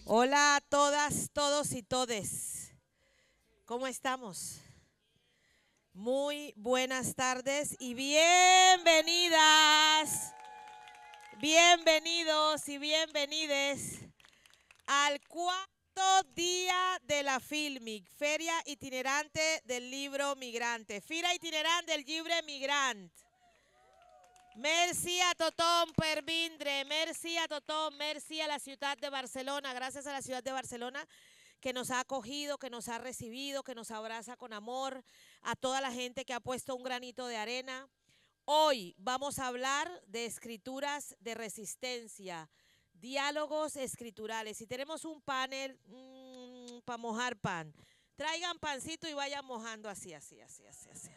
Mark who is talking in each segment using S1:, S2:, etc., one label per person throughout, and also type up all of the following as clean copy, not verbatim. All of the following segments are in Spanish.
S1: Hola a todas, todos y todes. ¿Cómo estamos? Muy buenas tardes y bienvenidas, bienvenidos y bienvenides al cuarto día de la Filmic, Feria Itinerante del Libro Migrante. Fira Itinerante del Libro Migrante. Merci a tothom per vindre, merci a tothom, merci a la ciudad de Barcelona, gracias a la ciudad de Barcelona que nos ha acogido, que nos ha recibido, que nos abraza con amor, a toda la gente que ha puesto un granito de arena. Hoy vamos a hablar de escrituras de resistencia, diálogos escriturales. Y tenemos un panel para mojar pan. Traigan pancito y vayan mojando así, así, así, así, así.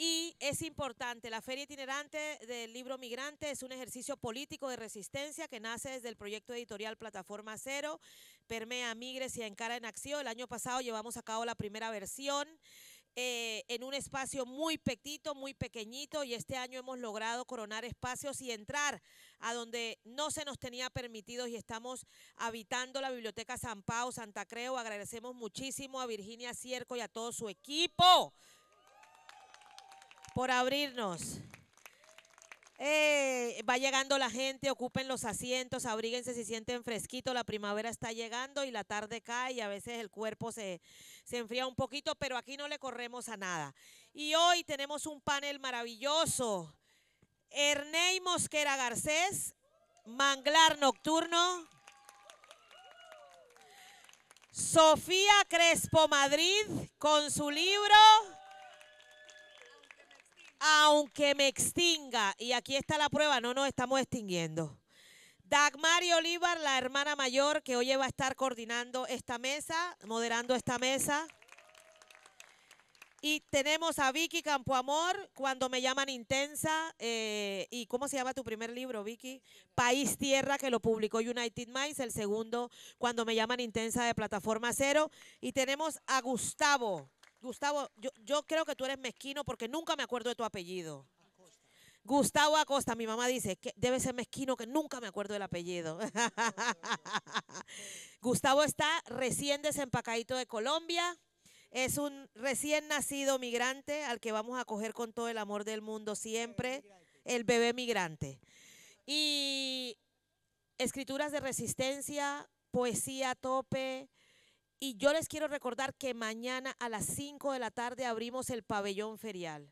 S1: Y es importante, la Feria Itinerante del Libro Migrante es un ejercicio político de resistencia que nace desde el proyecto editorial Plataforma Cero, permea Migres y Encara en Acción. El año pasado llevamos a cabo la primera versión en un espacio muy petito, muy pequeñito, y este año hemos logrado coronar espacios y entrar a donde no se nos tenía permitido y estamos habitando la Biblioteca San Pau, Santa Creu. Agradecemos muchísimo a Virginia Cierco y a todo su equipo por abrirnos. Va llegando la gente, ocupen los asientos, abríguense si sienten fresquito, la primavera está llegando y la tarde cae y a veces el cuerpo se enfría un poquito, pero aquí no le corremos a nada. Y hoy tenemos un panel maravilloso. Ernei Mosquera Garcés, Manglar Nocturno. Sofía Crespo Madrid con su libro Aunque me extinga, y aquí está la prueba, no nos estamos extinguiendo. Dagmari Olivar, la hermana mayor, que hoy va a estar coordinando esta mesa, moderando esta mesa. Y tenemos a Vicky Campoamor, Cuando me llaman intensa. ¿Y cómo se llama tu primer libro, Vicky? País Tierra, que lo publicó United Minds. El segundo, Cuando me llaman intensa, de Plataforma Cero. Y tenemos a Gustavo. Gustavo, yo creo que tú eres mezquino porque nunca me acuerdo de tu apellido. Gustavo Acosta, mi mamá dice que debe ser mezquino que nunca me acuerdo del apellido. Gustavo está recién desempacadito de Colombia. Es un recién nacido migrante al que vamos a acoger con todo el amor del mundo siempre, el bebé migrante. Y escrituras de resistencia, poesía a tope. Y yo les quiero recordar que mañana a las 5 de la tarde abrimos el pabellón ferial.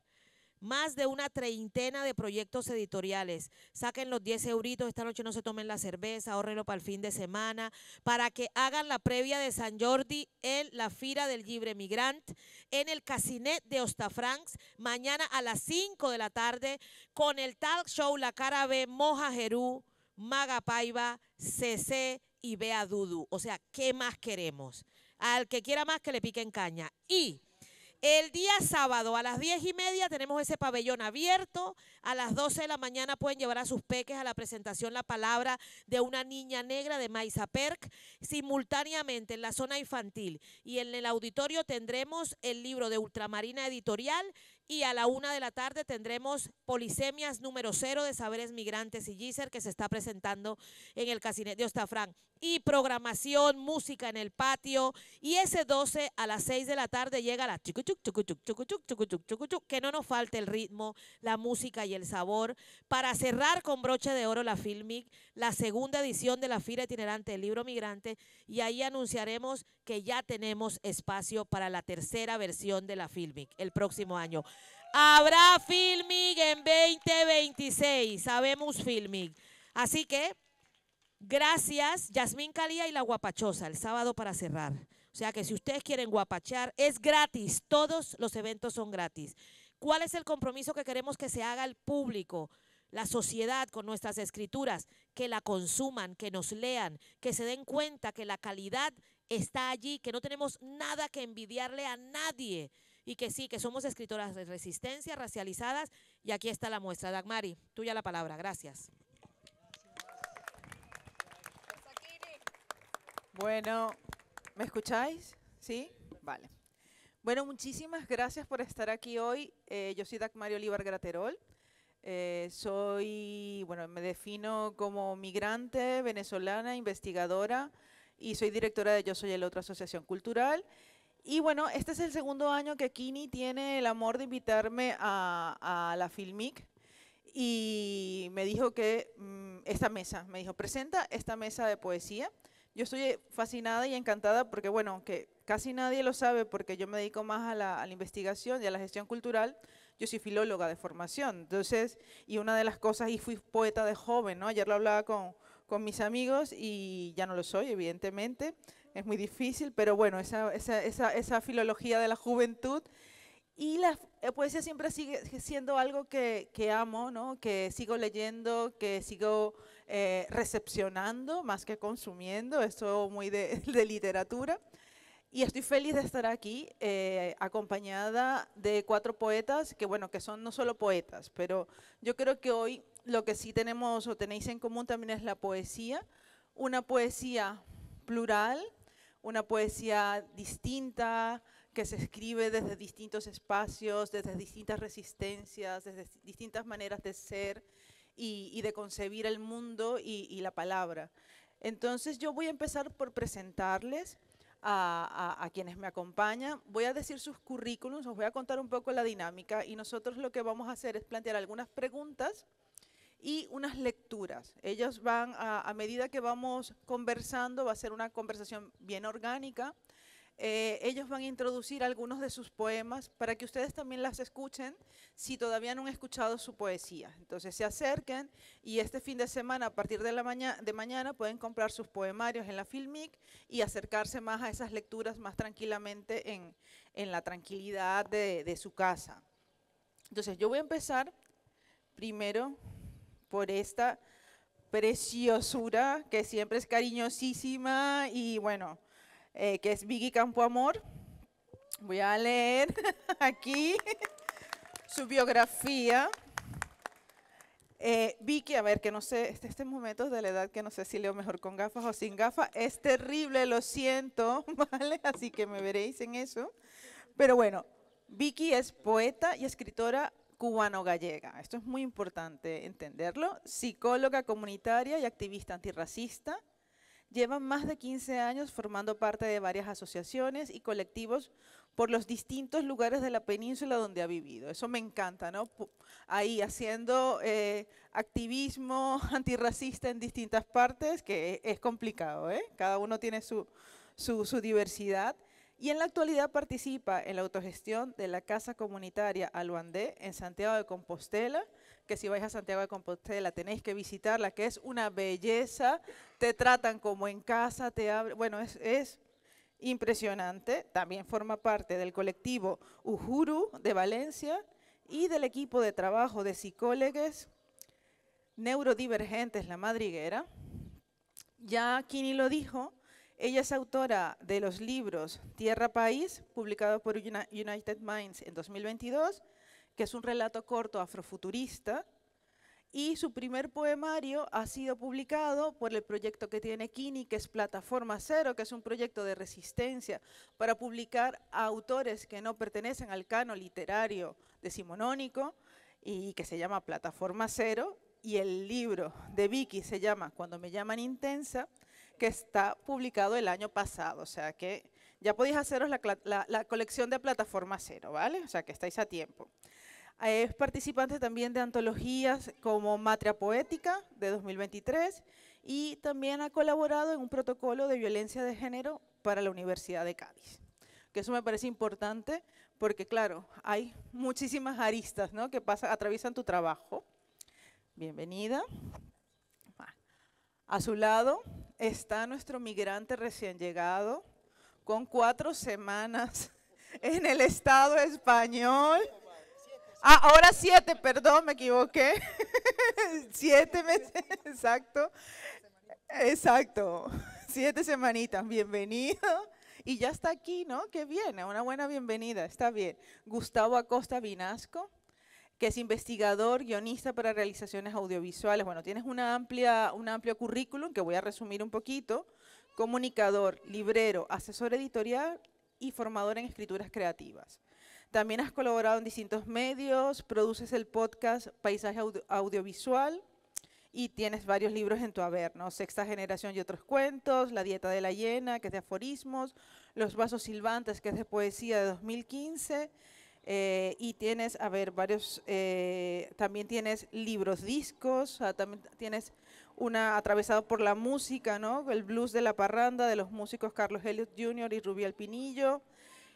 S1: Más de una treintena de proyectos editoriales. Saquen los 10 euritos, esta noche no se tomen la cerveza, ahorrenlo para el fin de semana, para que hagan la previa de Sant Jordi en la Fira del Llibre Migrant, en el Casinet de Hostafrancs, mañana a las 5 de la tarde, con el talk show La Cara B, Moja Jerú, Maga Paiva, CC y Bea Dudu. O sea, ¿qué más queremos? Al que quiera más, que le piquen caña. Y el día sábado a las 10:30 tenemos ese pabellón abierto. A las 12 de la mañana pueden llevar a sus peques a la presentación La Palabra de una niña negra de Maisa Perk. Simultáneamente en la zona infantil y en el auditorio tendremos el libro de Ultramarina Editorial, y a la 1 de la tarde tendremos Polisemias número 0 de Saberes Migrantes y Gisser, que se está presentando en el Casinet de Hostafrancs. Y programación, música en el patio. Y ese 12 a las 6 de la tarde llega la chucuchuc, chucuchuc, chucuchuc, chucuchuc, chucuchuc, que no nos falte el ritmo, la música y el sabor, para cerrar con broche de oro la Filmic, la segunda edición de la Fira Itinerante del Libro Migrante, y ahí anunciaremos que ya tenemos espacio para la tercera versión de la Filmic el próximo año. Habrá Filmic en 2026, sabemos Filmic. Así que gracias, Yasmín Calía y La Guapachosa, el sábado para cerrar. O sea que si ustedes quieren guapachar, es gratis, todos los eventos son gratis. ¿Cuál es el compromiso que queremos que se haga al público, la sociedad, con nuestras escrituras? Que la consuman, que nos lean, que se den cuenta que la calidad está allí, que no tenemos nada que envidiarle a nadie, y que sí, que somos escritoras de resistencia, racializadas, y aquí está la muestra. Dagmari, tuya la palabra, gracias.
S2: Bueno, ¿me escucháis? ¿Sí? Vale. Bueno, muchísimas gracias por estar aquí hoy. Yo soy Dagmari Olivar Graterol. Bueno, me defino como migrante, venezolana, investigadora y soy directora de Yo Soy el Otro Asociación Cultural. Y bueno, este es el segundo año que Kini tiene el amor de invitarme a la Filmic y me dijo que me dijo, presenta esta mesa de poesía. Yo estoy fascinada y encantada porque, bueno, que casi nadie lo sabe porque yo me dedico más a la investigación y a la gestión cultural. Yo soy filóloga de formación, entonces, y una de las cosas, y fui poeta de joven, ¿no? Ayer lo hablaba con mis amigos y ya no lo soy, evidentemente, es muy difícil, pero bueno, esa filología de la juventud y la poesía siempre sigue siendo algo que amo, ¿no? Que sigo leyendo, que sigo recepcionando más que consumiendo, esto muy de literatura. Y estoy feliz de estar aquí acompañada de 4 poetas que, bueno, que son no solo poetas, pero yo creo que hoy lo que sí tenemos o tenéis en común también es la poesía, una poesía plural, una poesía distinta, que se escribe desde distintos espacios, desde distintas resistencias, desde distintas maneras de ser y de concebir el mundo y la palabra. Entonces yo voy a empezar por presentarles a quienes me acompañan. Voy a decir sus currículums, os voy a contar un poco la dinámica y nosotros lo que vamos a hacer es plantear algunas preguntas y unas lecturas. Ellos van, a medida que vamos conversando, va a ser una conversación bien orgánica. Ellos van a introducir algunos de sus poemas para que ustedes también las escuchen si todavía no han escuchado su poesía. Entonces se acerquen y este fin de semana, a partir de mañana, pueden comprar sus poemarios en la Filmic y acercarse más a esas lecturas más tranquilamente en la tranquilidad de su casa. Entonces yo voy a empezar primero por esta preciosura que siempre es cariñosísima y bueno, que es Vicky Campoamor. Voy a leer aquí su biografía. Vicky, a ver, que no sé, este momento de la edad que no sé si leo mejor con gafas o sin gafas, es terrible, lo siento, ¿vale? Así que me veréis en eso. Pero bueno, Vicky es poeta y escritora cubano-gallega. Esto es muy importante entenderlo. Psicóloga comunitaria y activista antirracista. Lleva más de 15 años formando parte de varias asociaciones y colectivos por los distintos lugares de la península donde ha vivido. Eso me encanta, ¿no? Ahí haciendo activismo antirracista en distintas partes, que es complicado, ¿eh? Cada uno tiene su diversidad. Y en la actualidad participa en la autogestión de la Casa Comunitaria Aluandé en Santiago de Compostela, que si vais a Santiago de Compostela tenéis que visitarla, que es una belleza, te tratan como en casa, te abren, bueno, es impresionante. También forma parte del colectivo Uhuru de Valencia y del equipo de trabajo de psicólogos neurodivergentes La Madriguera. Ya Kini lo dijo, ella es autora de los libros Tierra País, publicado por United Minds en 2022, que es un relato corto afrofuturista, y su primer poemario ha sido publicado por el proyecto que tiene Kini, que es Plataforma Cero, que es un proyecto de resistencia para publicar a autores que no pertenecen al canon literario decimonónico y que se llama Plataforma Cero, y el libro de Vicky se llama Cuando me llaman intensa, que está publicado el año pasado, o sea que ya podéis haceros la colección de Plataforma Cero, ¿vale? O sea que estáis a tiempo. Es participante también de antologías como Matria Poética de 2023 y también ha colaborado en un protocolo de violencia de género para la Universidad de Cádiz. Que eso me parece importante porque, claro, hay muchísimas aristas, ¿no?, que atraviesan tu trabajo. Bienvenida. A su lado está nuestro migrante recién llegado con 4 semanas en el Estado español. Ahora 7, perdón, me equivoqué. 7 meses, exacto. Exacto, 7 semanitas, bienvenido. Y ya está aquí, ¿no? Qué bien, una buena bienvenida, está bien. Gustavo Acosta Vinasco, que es investigador, guionista para realizaciones audiovisuales. Bueno, tienes un amplio currículum que voy a resumir un poquito. Comunicador, librero, asesor editorial y formador en escrituras creativas. También has colaborado en distintos medios, produces el podcast Paisaje Audiovisual y tienes varios libros en tu haber, ¿no? Sexta Generación y otros cuentos, La Dieta de la Hiena, que es de aforismos, Los Vasos Silbantes, que es de poesía de 2015, y tienes, a ver, varios, también tienes libros, discos, o sea, también tienes una atravesado por la música, ¿no? El blues de la parranda de los músicos Carlos Elliott Jr. y Rubí Alpinillo,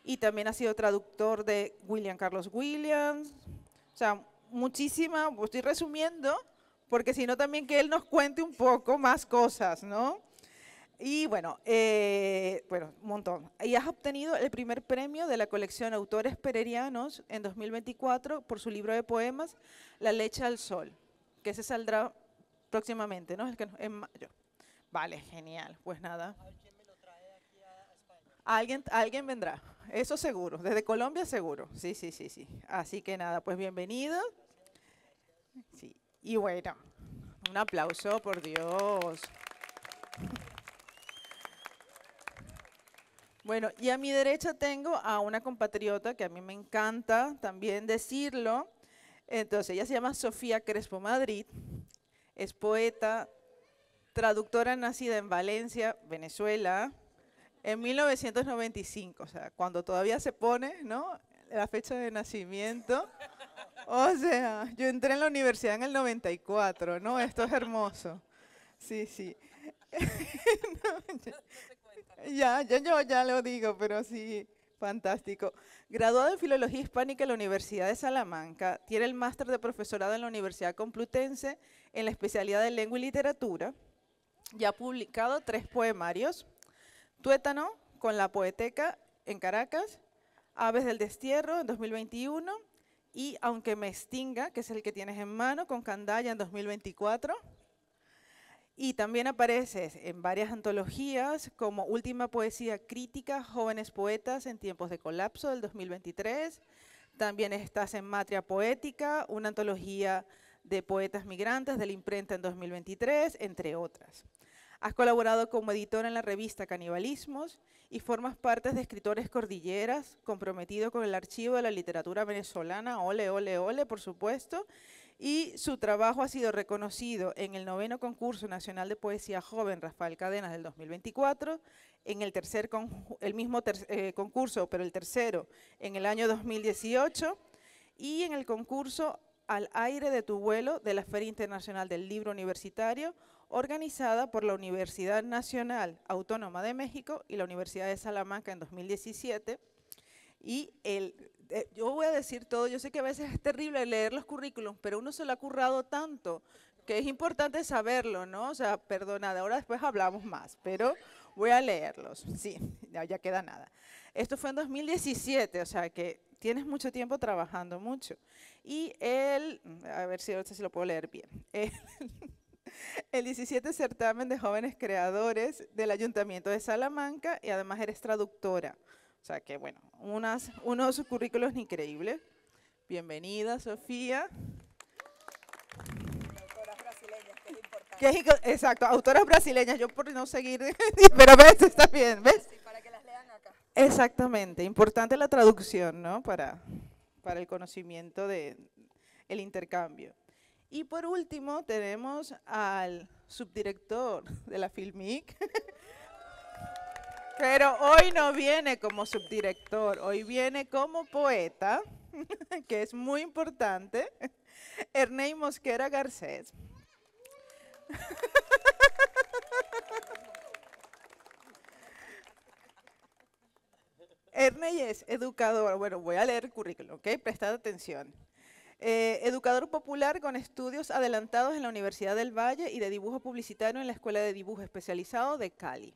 S2: y también ha sido traductor de William Carlos Williams, o sea, muchísima, pues estoy resumiendo, porque si no también que él nos cuente un poco más cosas, ¿no? Y bueno, un montón. Y has obtenido el primer premio de la colección Autores Pererianos en 2024 por su libro de poemas, La Leche al Sol, que se saldrá próximamente, ¿no? En mayo. Vale, genial. Pues nada.
S3: ¿Quién me lo trae aquí a España?
S2: Alguien vendrá, eso seguro. Desde Colombia seguro. Sí, sí, sí, sí. Así que nada, pues bienvenido. Sí. Y bueno, un aplauso, por Dios. Bueno, y a mi derecha tengo a una compatriota que a mí me encanta también decirlo. Entonces, ella se llama Sofía Crespo Madrid, es poeta, traductora nacida en Valencia, Venezuela, en 1995, o sea, cuando todavía se pone, ¿no?, la fecha de nacimiento. O sea, yo entré en la universidad en el 94, ¿no? Esto es hermoso. Sí, sí. Yo ya lo digo, pero sí, fantástico. Graduado en Filología Hispánica en la Universidad de Salamanca, tiene el máster de profesorado en la Universidad Complutense en la especialidad de Lengua y Literatura. Ya ha publicado 3 poemarios: Tuétano, con la Poeteca en Caracas, Aves del Destierro en 2021 y Aunque me extinga, que es el que tienes en mano, con Candaya en 2024. Y también apareces en varias antologías como Última Poesía Crítica, Jóvenes Poetas en Tiempos de Colapso del 2023. También estás en Matria Poética, una antología de poetas migrantes de la imprenta en 2023, entre otras. Has colaborado como editor en la revista Canibalismos y formas parte de Escritores Cordilleras, comprometido con el archivo de la literatura venezolana, ole, ole, ole, por supuesto. Y su trabajo ha sido reconocido en el 9º Concurso Nacional de Poesía Joven Rafael Cadenas del 2024, en el mismo concurso, pero el tercero, en el año 2018, y en el concurso Al aire de tu vuelo de la Feria Internacional del Libro Universitario, organizada por la Universidad Nacional Autónoma de México y la Universidad de Salamanca en 2017. Y yo voy a decir todo, yo sé que a veces es terrible leer los currículums, pero uno se lo ha currado tanto que es importante saberlo, ¿no? O sea, perdonad, ahora después hablamos más, pero voy a leerlos. Sí, ya queda nada. Esto fue en 2017, o sea que tienes mucho tiempo trabajando, mucho. Y a ver si ahora sí lo puedo leer bien. El 17 certamen de jóvenes creadores del Ayuntamiento de Salamanca y además eres traductora. O sea que, bueno, unos currículos increíbles. Bienvenida, Sofía.
S3: Autoras brasileñas, que es importante.
S2: Exacto, autoras brasileñas. Yo por no seguir, pero ves, está bien, ¿ves?
S3: Sí, para que las lean acá.
S2: Exactamente, importante la traducción, ¿no? Para el conocimiento del intercambio. Y por último tenemos al subdirector de la Filmic, pero hoy no viene como subdirector, hoy viene como poeta, que es muy importante, Ernei Mosquera Garcés. Ernei es educador, bueno, voy a leer el currículum, ¿ok? Prestad atención. Educador popular con estudios adelantados en la Universidad del Valle y de dibujo publicitario en la Escuela de Dibujo Especializado de Cali.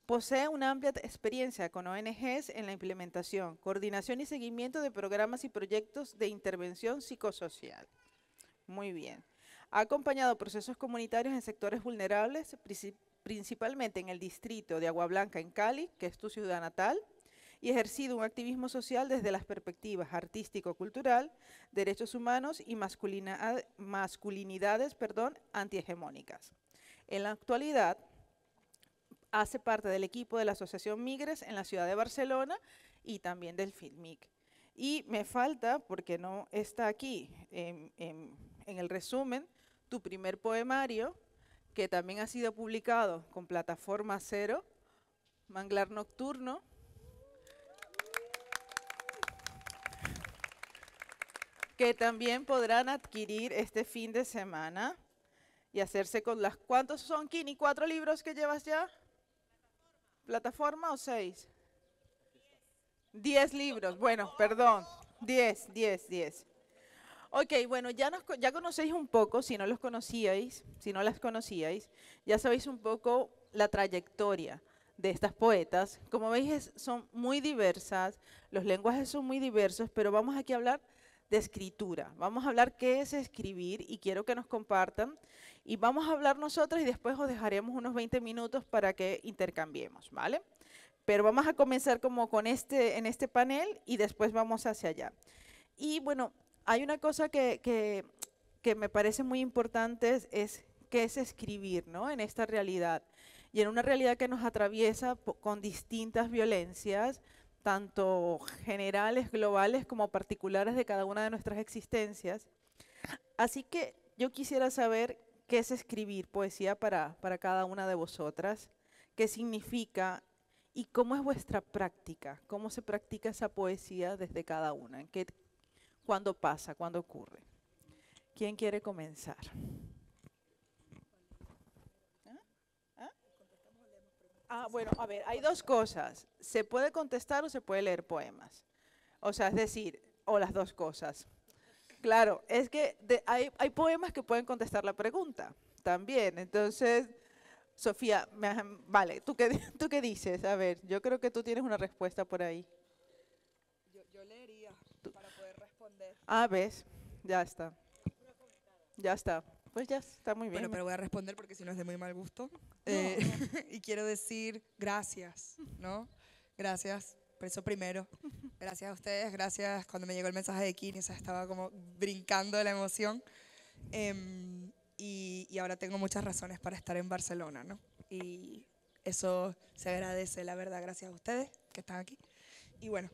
S2: Posee una amplia experiencia con ONGs en la implementación, coordinación y seguimiento de programas y proyectos de intervención psicosocial. Muy bien. Ha acompañado procesos comunitarios en sectores vulnerables, principalmente en el distrito de Agua Blanca en Cali, que es tu ciudad natal, y ejercido un activismo social desde las perspectivas artístico-cultural, derechos humanos y masculinidades antihegemónicas. En la actualidad, hace parte del equipo de la Asociación Migres en la ciudad de Barcelona y también del FILMIC. Y me falta, porque no está aquí en el resumen, tu primer poemario, que también ha sido publicado con Plataforma Cero, Manglar Nocturno. Que también podrán adquirir este fin de semana y hacerse con las... ¿Cuántos son, Kini? ¿4 libros que llevas ya? ¿Plataforma o 6? 10 libros, bueno, perdón, 10. Ok, bueno, ya conocéis un poco, si no los conocíais, si no las conocíais, ya sabéis un poco la trayectoria de estas poetas. Como veis, son muy diversas, los lenguajes son muy diversos, pero vamos aquí a hablar de escritura. Vamos a hablar qué es escribir y quiero que nos compartan. Y vamos a hablar nosotros y después os dejaremos unos 20 minutos para que intercambiemos, ¿vale? Pero vamos a comenzar como en este panel y después vamos hacia allá. Y bueno, hay una cosa que me parece muy importante, es qué es escribir, ¿no? En esta realidad. Y en una realidad que nos atraviesa con distintas violencias, tanto generales, globales, como particulares de cada una de nuestras existencias. Así que yo quisiera saber qué es escribir poesía para cada una de vosotras, qué significa y cómo es vuestra práctica, cómo se practica esa poesía desde cada una, cuándo pasa, cuándo ocurre. ¿Quién quiere comenzar? Bueno, a ver, hay dos cosas. Se puede contestar o se puede leer poemas. O sea, es decir, o las dos cosas. Claro, es que hay poemas que pueden contestar la pregunta también. Entonces, Sofía, vale, ¿tú qué dices? A ver, yo creo que tú tienes una respuesta por ahí.
S3: Yo leería para poder responder.
S2: Ves, ya está. Ya está. Pues ya está muy bien.
S4: Bueno, pero voy a responder porque si no es de muy mal gusto.
S2: No.
S4: Y quiero decir gracias, ¿no? Gracias, por eso primero. Gracias a ustedes, gracias cuando me llegó el mensaje de Kini, o sea, estaba como brincando de la emoción. Y ahora tengo muchas razones para estar en Barcelona, ¿no? Y eso se agradece, la verdad, gracias a ustedes que están aquí. Y bueno,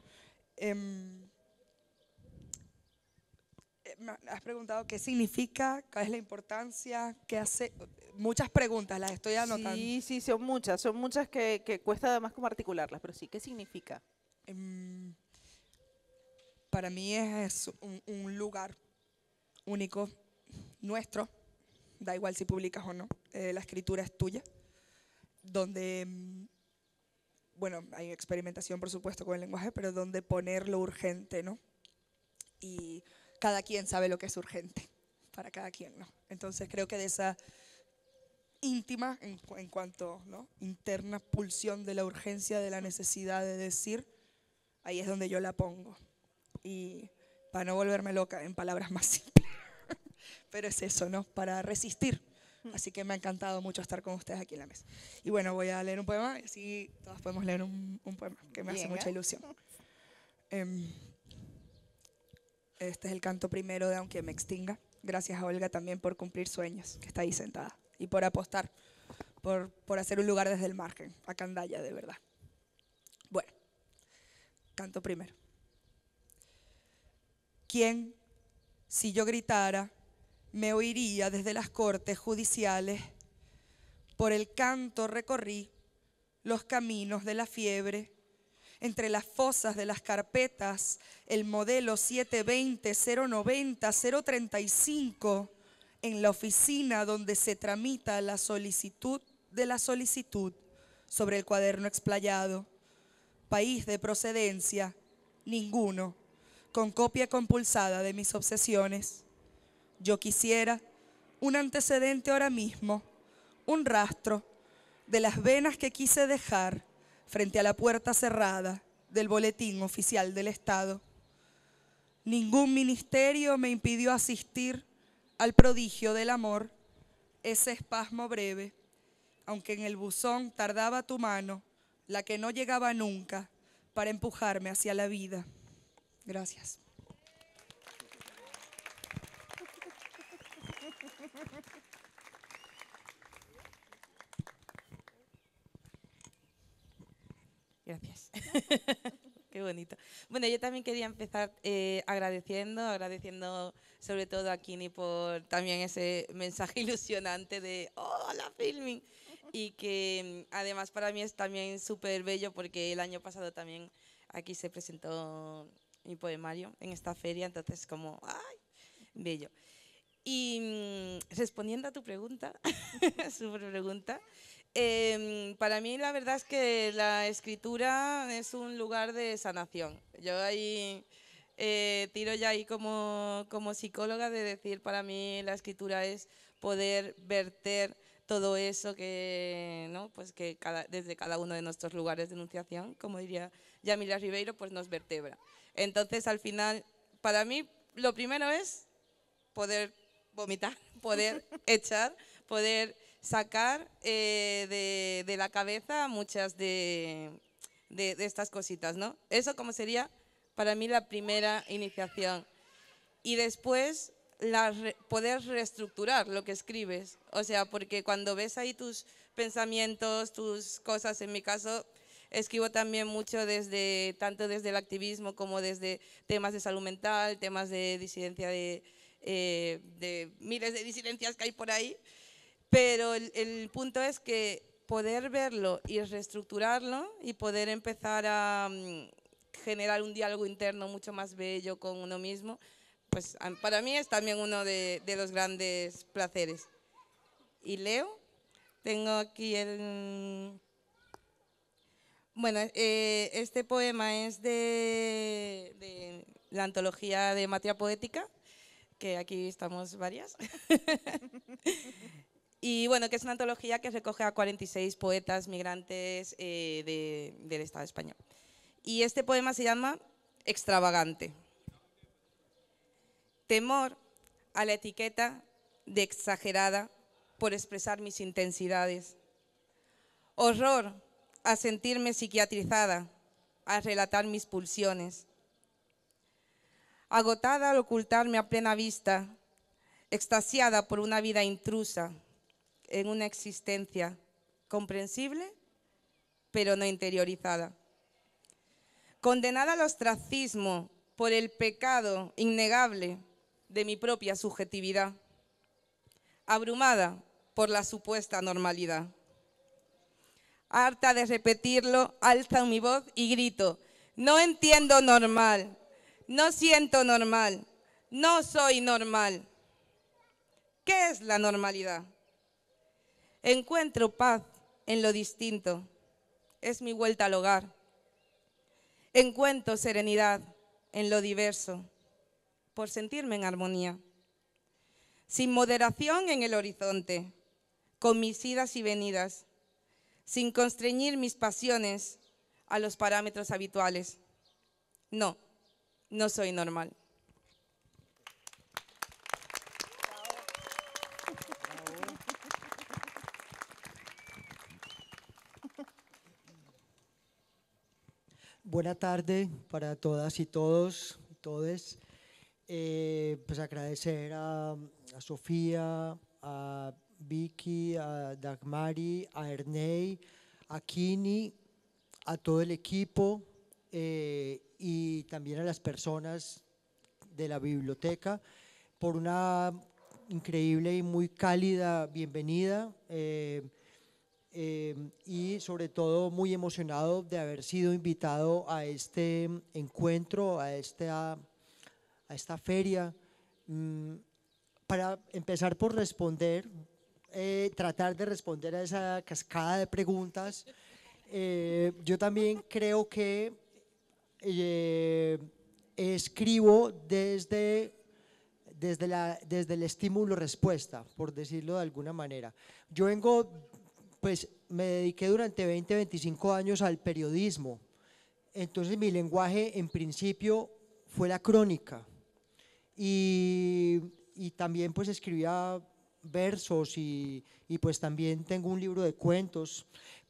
S4: me has preguntado qué significa, cuál es la importancia, qué hace. Muchas preguntas, las estoy anotando.
S2: Sí, son muchas que cuesta además como articularlas, pero sí, ¿qué significa?
S4: Para mí es un lugar único, nuestro, da igual si publicas o no, la escritura es tuya, donde, bueno, hay experimentación por supuesto con el lenguaje, pero donde poner lo urgente, ¿no? Y cada quien sabe lo que es urgente, para cada quien, ¿no? Entonces creo que de esa íntima, en cuanto, ¿no?, interna pulsión de la urgencia, de la necesidad de decir, ahí es donde yo la pongo. Y para no volverme loca, en palabras más simples, pero es eso, ¿no?, para resistir. Así que me ha encantado mucho estar con ustedes aquí en la mesa. Y bueno, voy a leer un poema y así todos podemos leer un poema, que me hace mucha ilusión. Este es el canto primero de Aunque me extinga. Gracias a Olga también por cumplir sueños, que está ahí sentada, y por apostar, por hacer un lugar desde el margen, a Candaya, de verdad. Bueno, canto primero. ¿Quién, si yo gritara, me oiría desde las cortes judiciales? Por el canto recorrí los caminos de la fiebre, entre las fosas de las carpetas, el modelo 720, 090, 035, en la oficina donde se tramita la solicitud de la solicitud sobre el cuaderno explayado. País de procedencia, ninguno, con copia compulsada de mis obsesiones. Yo quisiera un antecedente ahora mismo, un rastro de las venas que quise dejar frente a la puerta cerrada del boletín oficial del Estado. Ningún ministerio me impidió asistir al prodigio del amor, ese espasmo breve, aunque en el buzón tardaba tu mano, la que no llegaba nunca, para empujarme hacia la vida. Gracias.
S5: Gracias. qué bonito. Bueno, yo también quería empezar agradeciendo sobre todo a Kini por también ese mensaje ilusionante de ¡hola, filming! Y que además para mí es también súper bello porque el año pasado también aquí se presentó mi poemario en esta feria, entonces como ¡ay! Bello. Y respondiendo a tu pregunta, súper pregunta, para mí la verdad es que la escritura es un lugar de sanación. Yo ahí tiro ya ahí como psicóloga de decir, para mí la escritura es poder verter todo eso que, ¿no? Pues que desde cada uno de nuestros lugares de enunciación, como diría Yamila Ribeiro, pues nos vertebra. Entonces al final, para mí lo primero es poder vomitar, poder echar, poder sacar de la cabeza muchas de estas cositas, ¿no? Eso como sería para mí la primera iniciación. Y después poder reestructurar lo que escribes. O sea, porque cuando ves ahí tus pensamientos, tus cosas, en mi caso, escribo también mucho tanto desde el activismo como desde temas de salud mental, temas de disidencia de miles de disidencias que hay por ahí. Pero el punto es que poder verlo y reestructurarlo y poder empezar a generar un diálogo interno mucho más bello con uno mismo, pues para mí es también uno de los grandes placeres. Y leo, tengo aquí bueno, este poema es de la antología de Matria Poética, que aquí estamos varias. Y bueno, que es una antología que recoge a 46 poetas migrantes del Estado español. Y este poema se llama Extravagante. Temor a la etiqueta de exagerada por expresar mis intensidades. Horror a sentirme psiquiatrizada, a relatar mis pulsiones. Agotada al ocultarme a plena vista, extasiada por una vida intrusa en una existencia comprensible, pero no interiorizada. Condenada al ostracismo por el pecado innegable de mi propia subjetividad, abrumada por la supuesta normalidad. Harta de repetirlo, alzo mi voz y grito: no entiendo normal, no siento normal, no soy normal. ¿Qué es la normalidad? Encuentro paz en lo distinto, es mi vuelta al hogar. Encuentro serenidad en lo diverso, por sentirme en armonía. Sin moderación en el horizonte, con mis idas y venidas, sin constreñir mis pasiones a los parámetros habituales. No, no soy normal.
S6: Buena tarde para todas y todos y todes. Pues agradecer a Sofía, a Vicky, a Dagmari, a Ernei, a Kini, a todo el equipo y también a las personas de la biblioteca por una increíble y muy cálida bienvenida. Y sobre todo muy emocionado de haber sido invitado a este encuentro, a esta feria. Para empezar por responder, tratar de responder a esa cascada de preguntas, yo también creo que escribo desde el estímulo-respuesta, por decirlo de alguna manera. Yo pues me dediqué durante 25 años al periodismo, entonces mi lenguaje en principio fue la crónica y también pues escribía versos y pues también tengo un libro de cuentos,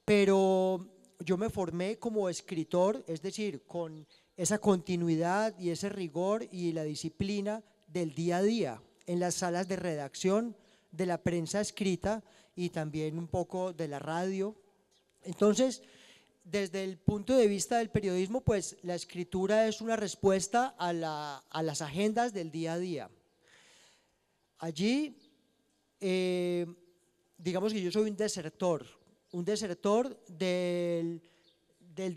S6: pero yo me formé como escritor, es decir, con esa continuidad y ese rigor y la disciplina del día a día en las salas de redacción de la prensa escrita y también un poco de la radio. Entonces, desde el punto de vista del periodismo, pues la escritura es una respuesta a las agendas del día a día. Allí, digamos que yo soy un desertor del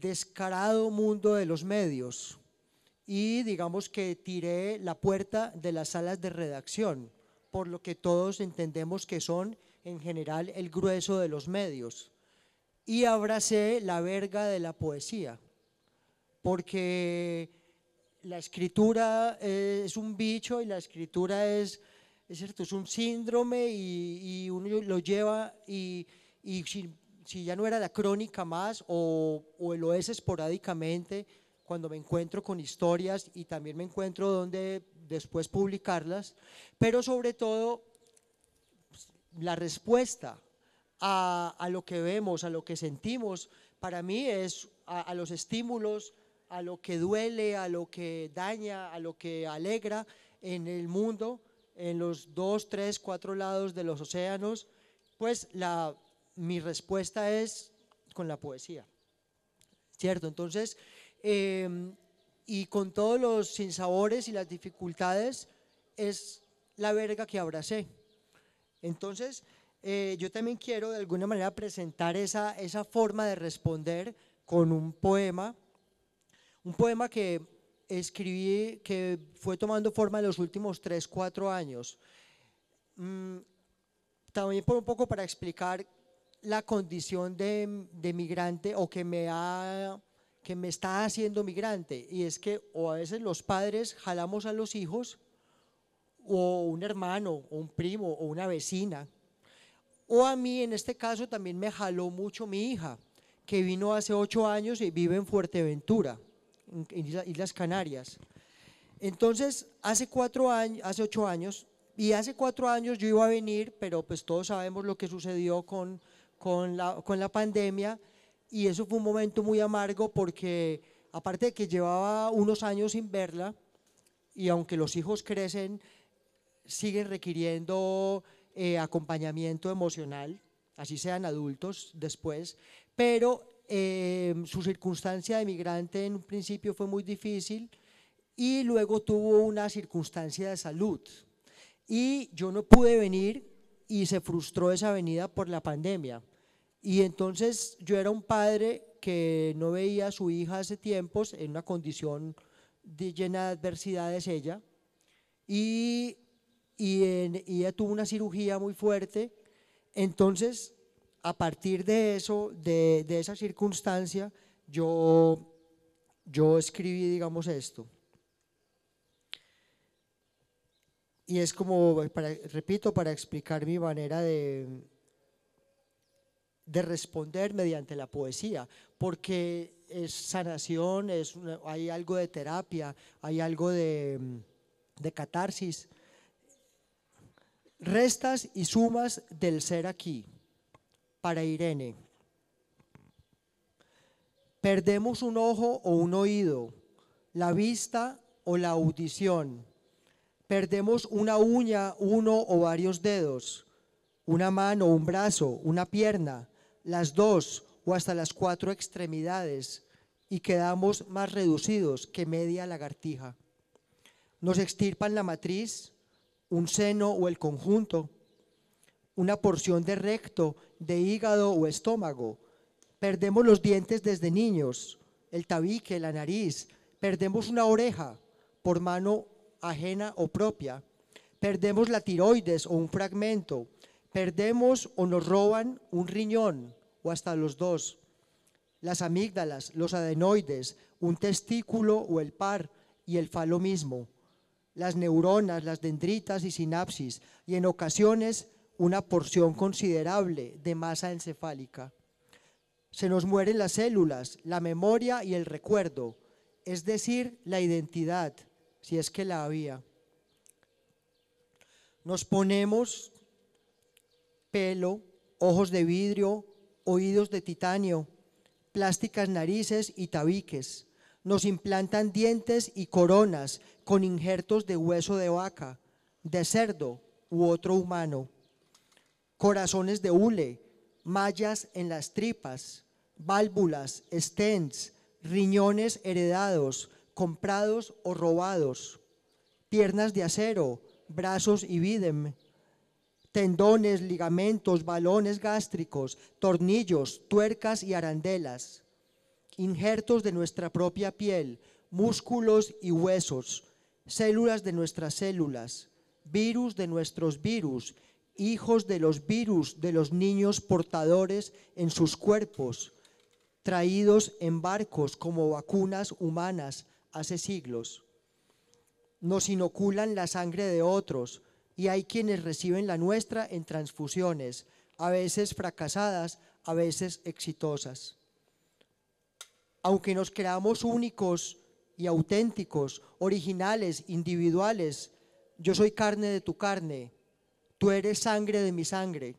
S6: descarado mundo de los medios, y digamos que tiré la puerta de las salas de redacción, por lo que todos entendemos que son en general el grueso de los medios, y abracé la verga de la poesía, porque la escritura es un bicho, y la escritura es cierto, es un síndrome, y uno lo lleva, y si ya no era la crónica más, o lo es esporádicamente, cuando me encuentro con historias, y también me encuentro donde después publicarlas, pero sobre todo la respuesta a lo que vemos, a lo que sentimos, para mí es a los estímulos, a lo que duele, a lo que daña, a lo que alegra en el mundo, en los 2, 3, 4 lados de los océanos, pues mi respuesta es con la poesía, ¿cierto? Entonces, y con todos los sinsabores y las dificultades, es la verga que abracé. Entonces, yo también quiero de alguna manera presentar esa forma de responder con un poema que escribí, que fue tomando forma en los últimos 3, 4 años. También por un poco para explicar la condición de migrante, o que me está haciendo migrante, y es que o a veces los padres jalamos a los hijos, o un hermano, o un primo, o una vecina, o a mí en este caso también me jaló mucho mi hija, que vino hace 8 años y vive en Fuerteventura, en Islas Canarias. Entonces hace 8 años, y hace 4 años yo iba a venir, pero pues todos sabemos lo que sucedió con la pandemia, y eso fue un momento muy amargo, porque aparte de que llevaba unos años sin verla, y aunque los hijos crecen, siguen requiriendo acompañamiento emocional, así sean adultos después, pero su circunstancia de migrante en un principio fue muy difícil, y luego tuvo una circunstancia de salud, y yo no pude venir, y se frustró esa venida por la pandemia. Y entonces yo era un padre que no veía a su hija hace tiempos, en una condición llena de adversidades ella, y ella tuvo una cirugía muy fuerte. Entonces, a partir de eso, de esa circunstancia, yo escribí, digamos, esto. Y es como, repito, para explicar mi manera de responder mediante la poesía, porque es sanación, hay algo de terapia, hay algo de catarsis. Restas y sumas del ser aquí, para Irene. Perdemos un ojo o un oído, la vista o la audición. Perdemos una uña, uno o varios dedos, una mano, un brazo, una pierna, las 2 o hasta las 4 extremidades, y quedamos más reducidos que media lagartija. Nos extirpan la matriz, un seno o el conjunto, una porción de recto, de hígado o estómago. Perdemos los dientes desde niños, el tabique, la nariz. Perdemos una oreja por mano ajena o propia. Perdemos la tiroides o un fragmento. Perdemos o nos roban un riñón o hasta los 2, las amígdalas, los adenoides, un testículo o el par y el falo mismo, las neuronas, las dendritas y sinapsis, y en ocasiones una porción considerable de masa encefálica. Se nos mueren las células, la memoria y el recuerdo, es decir, la identidad, si es que la había. Nos ponemos pelo, ojos de vidrio, oídos de titanio, plásticas narices y tabiques. Nos implantan dientes y coronas con injertos de hueso de vaca, de cerdo u otro humano. Corazones de hule, mallas en las tripas, válvulas, stents, riñones heredados, comprados o robados, piernas de acero, brazos y bídem, tendones, ligamentos, balones gástricos, tornillos, tuercas y arandelas, injertos de nuestra propia piel, músculos y huesos, células de nuestras células, virus de nuestros virus, hijos de los virus de los niños portadores en sus cuerpos, traídos en barcos como vacunas humanas hace siglos. Nos inoculan la sangre de otros y hay quienes reciben la nuestra en transfusiones, a veces fracasadas, a veces exitosas. Aunque nos creamos únicos y auténticos, originales, individuales, yo soy carne de tu carne, tú eres sangre de mi sangre.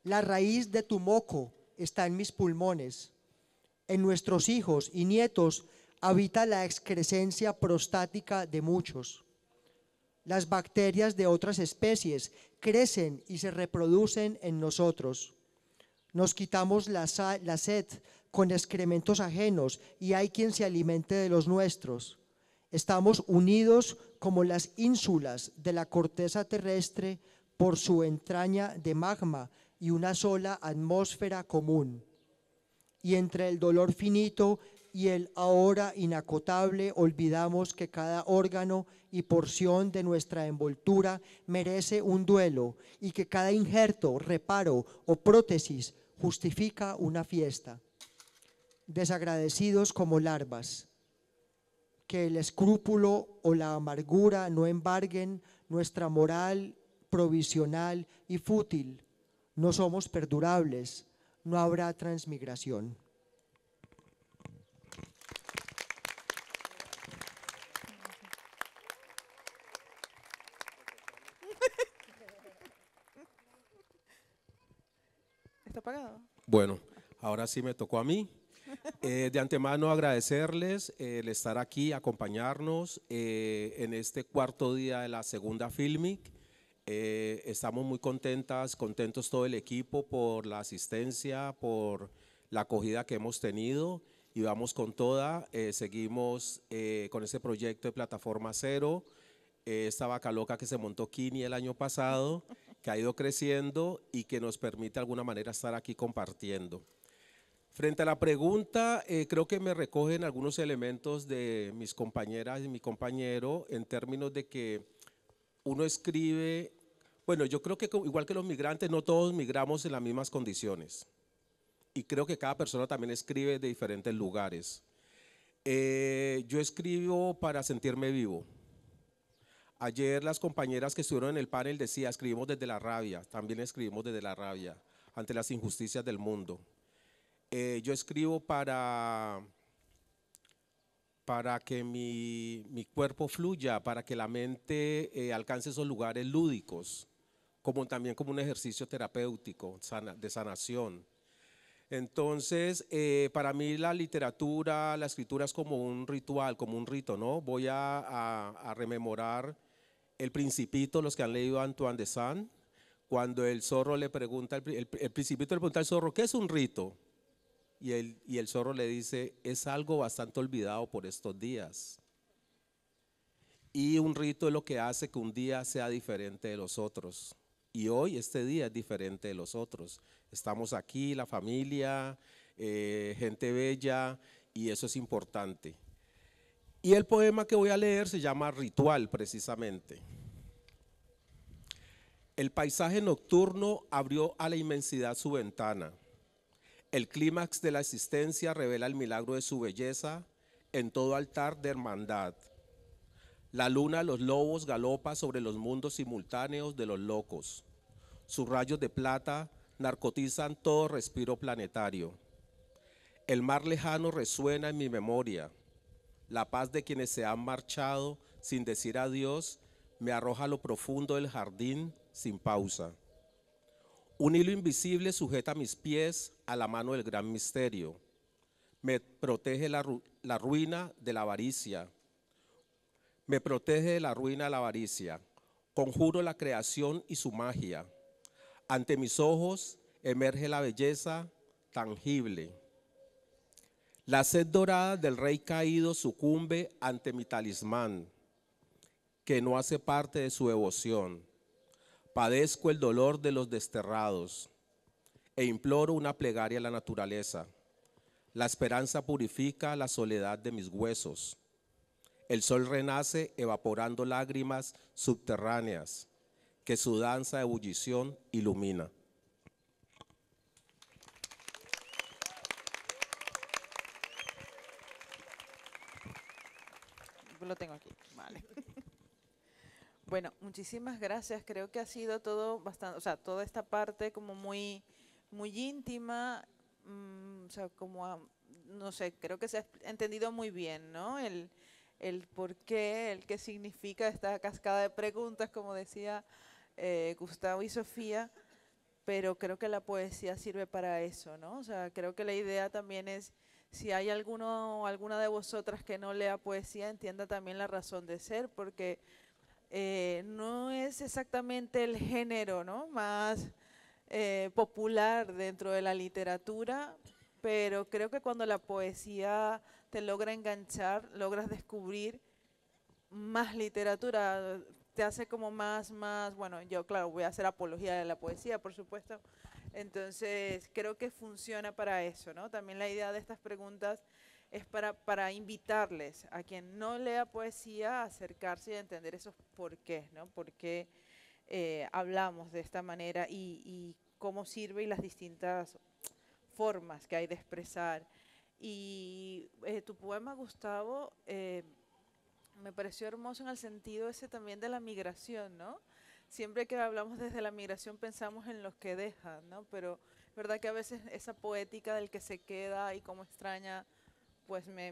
S6: La raíz de tu moco está en mis pulmones. En nuestros hijos y nietos habita la excrescencia prostática de muchos. Las bacterias de otras especies crecen y se reproducen en nosotros. Nos quitamos la sed con excrementos ajenos y hay quien se alimente de los nuestros. Estamos unidos como las ínsulas de la corteza terrestre por su entraña de magma y una sola atmósfera común. Y entre el dolor finito y el ahora inacotable olvidamos que cada órgano y porción de nuestra envoltura merece un duelo y que cada injerto, reparo o prótesis justifica una fiesta. Desagradecidos como larvas, que el escrúpulo o la amargura no embarguen nuestra moral provisional y fútil. No somos perdurables, no habrá transmigración.
S2: ¿Está apagado?
S7: Bueno, ahora sí me tocó a mí. De antemano agradecerles el estar aquí, acompañarnos en este cuarto día de la segunda Filmic. Estamos muy contentos todo el equipo por la asistencia, por la acogida que hemos tenido y vamos con toda. Seguimos con este proyecto de Plataforma Cero, esta vaca loca que se montó Kini el año pasado, que ha ido creciendo y que nos permite de alguna manera estar aquí compartiendo. Frente a la pregunta, creo que me recogen algunos elementos de mis compañeras y mi compañero en términos de que uno escribe, bueno, yo creo que igual que los migrantes, no todos migramos en las mismas condiciones. Y creo que cada persona también escribe de diferentes lugares. Yo escribo para sentirme vivo. Ayer las compañeras que estuvieron en el panel decían, escribimos desde la rabia, también escribimos desde la rabia, ante las injusticias del mundo. Yo escribo para que mi cuerpo fluya, para que la mente alcance esos lugares lúdicos, también como un ejercicio terapéutico, de sanación. Entonces, para mí la literatura, la escritura es como un ritual, como un rito, ¿no? Voy a rememorar El Principito, los que han leído a Antoine de Saint, cuando el zorro le pregunta, el Principito le pregunta al zorro, ¿qué es un rito? Y el zorro le dice, es algo bastante olvidado por estos días. Y un rito es lo que hace que un día sea diferente de los otros. Y hoy este día es diferente de los otros. Estamos aquí, la familia, gente bella, y eso es importante. Y el poema que voy a leer se llama Ritual, precisamente. El paisaje nocturno abrió a la inmensidad su ventana. El clímax de la existencia revela el milagro de su belleza en todo altar de hermandad. La luna de los lobos galopa sobre los mundos simultáneos de los locos. Sus rayos de plata narcotizan todo respiro planetario. El mar lejano resuena en mi memoria. La paz de quienes se han marchado sin decir adiós me arroja a lo profundo del jardín sin pausa. Un hilo invisible sujeta mis pies a la mano del gran misterio. Me protege la ruina de la avaricia. Me protege de la ruina de la avaricia. Conjuro la creación y su magia. Ante mis ojos emerge la belleza tangible. La sed dorada del rey caído sucumbe ante mi talismán, que no hace parte de su devoción. Padezco el dolor de los desterrados e imploro una plegaria a la naturaleza. La esperanza purifica la soledad de mis huesos. El sol renace evaporando lágrimas subterráneas que su danza de ebullición ilumina.
S2: Lo tengo aquí, vale. Bueno, muchísimas gracias. Creo que ha sido todo bastante, o sea, toda esta parte como muy íntima, o sea, como, no sé, creo que se ha entendido muy bien, ¿no? El por qué, el qué significa esta cascada de preguntas, como decía Gustavo y Sofía, pero creo que la poesía sirve para eso, ¿no? O sea, creo que la idea también es, si hay alguno o alguna de vosotras que no lea poesía, entienda también la razón de ser, porque no es exactamente el género, ¿no?, más popular dentro de la literatura, pero creo que cuando la poesía te logra enganchar, logras descubrir más literatura, te hace como más, bueno, yo claro, voy a hacer apología de la poesía, por supuesto, entonces creo que funciona para eso, ¿no? También la idea de estas preguntas es para invitarles a quien no lea poesía a acercarse y a entender esos porqués, ¿no? Por qué hablamos de esta manera y cómo sirve y las distintas formas que hay de expresar. Y tu poema, Gustavo, me pareció hermoso en el sentido ese también de la migración, ¿no? Siempre que hablamos desde la migración pensamos en los que dejan, ¿no? Pero es verdad que a veces esa poética del que se queda y cómo extraña, pues me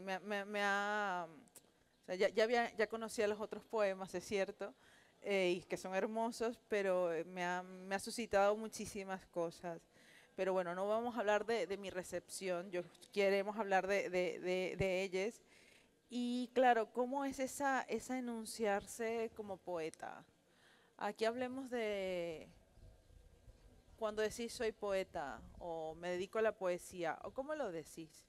S2: ha... O sea, ya conocía los otros poemas, es cierto, y que son hermosos, pero me ha suscitado muchísimas cosas. Pero bueno, no vamos a hablar de mi recepción, queremos hablar de ellas. Y claro, ¿cómo es esa enunciarse como poeta? Aquí hablemos de cuando decís soy poeta o me dedico a la poesía, o cómo lo decís.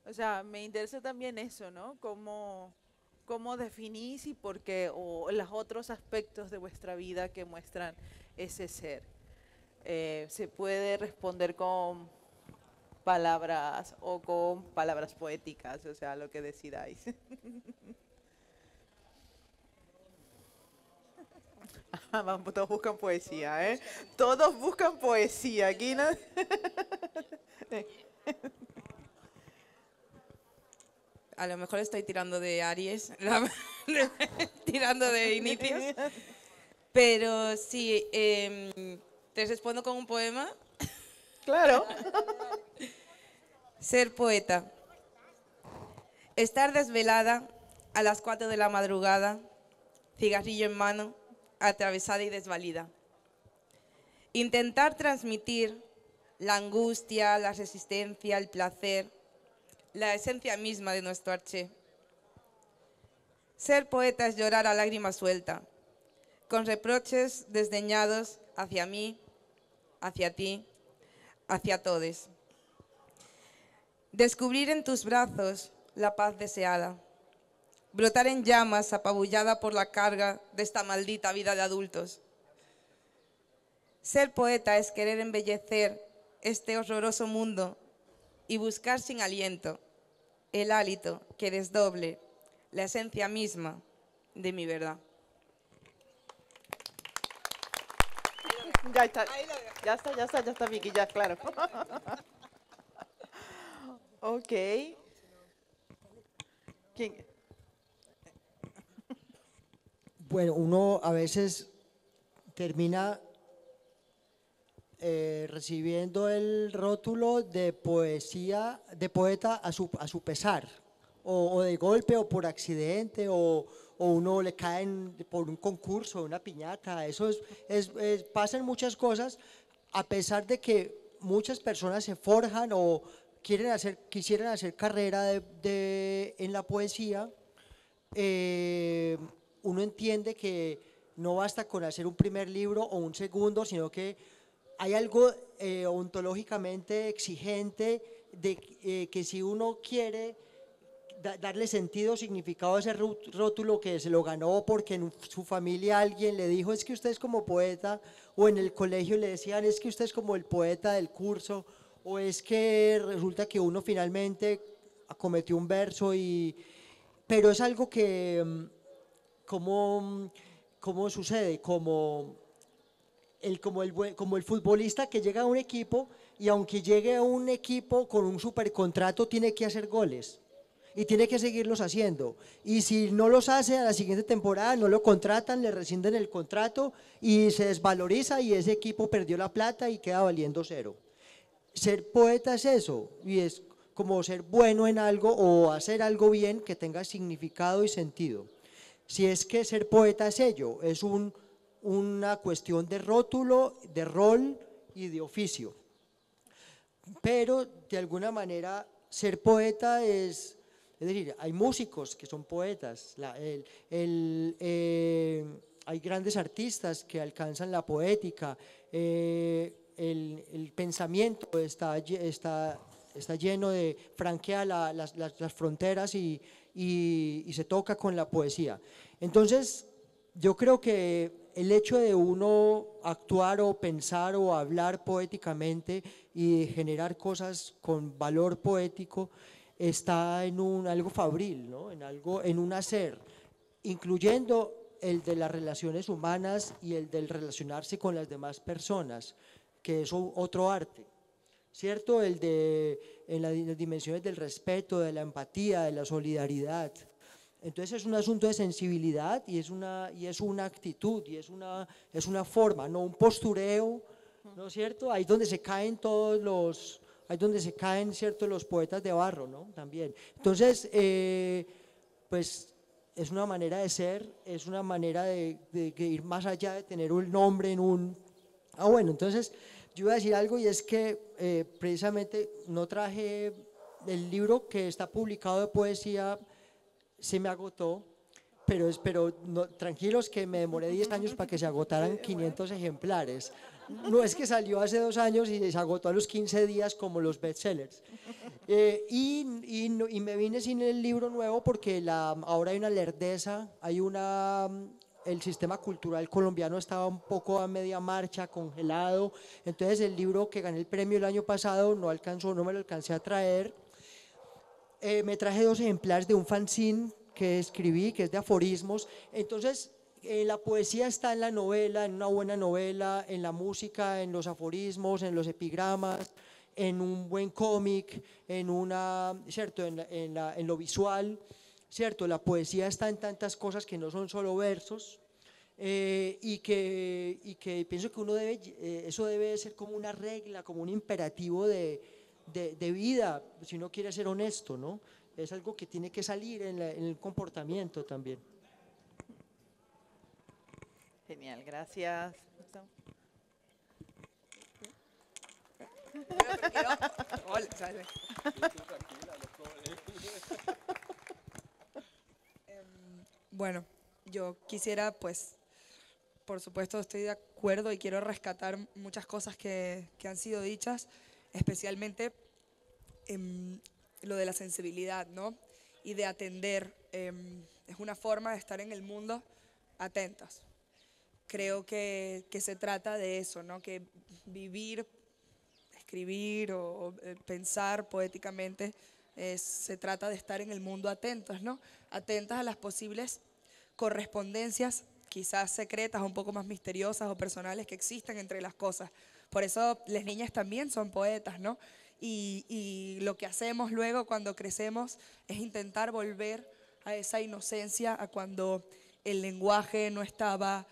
S2: O sea, me interesa también eso, ¿no? ¿Cómo definís y por qué? O los otros aspectos de vuestra vida que muestran ese ser. Se puede responder con palabras o con palabras poéticas, o sea, lo que decidáis. Vamos, todos buscan poesía, ¿eh? Todos buscan poesía. Aquí no...
S5: A lo mejor estoy tirando de Aries, tirando de inicios. Pero sí, te respondo con un poema.
S2: Claro.
S5: Ser poeta. Estar desvelada a las 4 de la madrugada, cigarrillo en mano, atravesada y desvalida. Intentar transmitir la angustia, la resistencia, el placer, la esencia misma de nuestro arché. Ser poeta es llorar a lágrima suelta, con reproches desdeñados hacia mí, hacia ti, hacia todos. Descubrir en tus brazos la paz deseada, brotar en llamas apabullada por la carga de esta maldita vida de adultos. Ser poeta es querer embellecer este horroroso mundo y buscar sin aliento el hálito que desdoble la esencia misma de mi verdad.
S2: Ya está, Vicky, ya, claro. Ok. ¿Quién?
S6: Bueno, uno a veces termina recibiendo el rótulo de poesía, de poeta a su pesar, o de golpe o por accidente, o uno le caen por un concurso, una piñata. Eso pasan muchas cosas, a pesar de que muchas personas se forjan o quisieran hacer carrera en la poesía. Uno entiende que no basta con hacer un primer libro o un segundo, sino que hay algo ontológicamente exigente que si uno quiere darle sentido, significado a ese rótulo que se lo ganó porque en su familia alguien le dijo es que usted es como poeta, o en el colegio le decían es que usted es como el poeta del curso, o es que resulta que uno finalmente acometió un verso pero es algo que ¿cómo sucede? Como el futbolista que llega a un equipo y aunque llegue a un equipo con un supercontrato tiene que hacer goles y tiene que seguirlos haciendo, y si no los hace a la siguiente temporada no lo contratan, le rescinden el contrato y se desvaloriza y ese equipo perdió la plata y queda valiendo cero. Ser poeta es eso, y es como ser bueno en algo o hacer algo bien que tenga significado y sentido. Si es que ser poeta es ello, es una cuestión de rótulo, de rol y de oficio. Pero de alguna manera ser poeta es decir, hay músicos que son poetas, hay grandes artistas que alcanzan la poética, el pensamiento está lleno de franquea las fronteras y se toca con la poesía. Entonces, yo creo que el hecho de uno actuar o pensar o hablar poéticamente y generar cosas con valor poético está en algo fabril, ¿no? en un hacer, incluyendo el de las relaciones humanas y el del relacionarse con las demás personas, que es otro arte, ¿cierto? En las dimensiones del respeto, de la empatía, de la solidaridad. Entonces es un asunto de sensibilidad y es una actitud y es una forma, no un postureo, ¿no es cierto? Ahí es donde se caen ¿cierto? Los poetas de barro, ¿no? También. Entonces, pues es una manera de ser, es una manera de ir más allá de tener un nombre en un... bueno, entonces yo iba a decir algo y es que precisamente no traje el libro que está publicado de poesía, se me agotó, pero no, tranquilos que me demoré 10 años para que se agotaran 500 ejemplares. No es que salió hace 2 años y se agotó a los 15 días como los bestsellers. Y me vine sin el libro nuevo porque ahora hay una lerdeza, el sistema cultural colombiano estaba un poco a media marcha, congelado, entonces el libro que gané el premio el año pasado no me lo alcancé a traer. Me traje 2 ejemplares de un fanzine que escribí, que es de aforismos. Entonces, la poesía está en la novela, en una buena novela, en la música, en los aforismos, en los epigramas, en un buen cómic, ¿cierto? En lo visual, ¿cierto? La poesía está en tantas cosas que no son solo versos, y que pienso que eso debe ser como una regla, como un imperativo de vida, si uno quiere ser honesto, ¿no? Es algo que tiene que salir en el comportamiento también.
S2: Genial, gracias.
S4: Hola, sale. Bueno, yo quisiera, pues, por supuesto estoy de acuerdo y quiero rescatar muchas cosas que han sido dichas, especialmente lo de la sensibilidad, ¿no? Y de atender. Es una forma de estar en el mundo atentas. Creo que se trata de eso, ¿no? Que vivir, escribir o pensar poéticamente se trata de estar en el mundo atentas, ¿no? Atentas a las posibles correspondencias, quizás secretas, un poco más misteriosas o personales que existen entre las cosas. Por eso las niñas también son poetas, ¿no? Y lo que hacemos luego cuando crecemos es intentar volver a esa inocencia, a cuando el lenguaje no estaba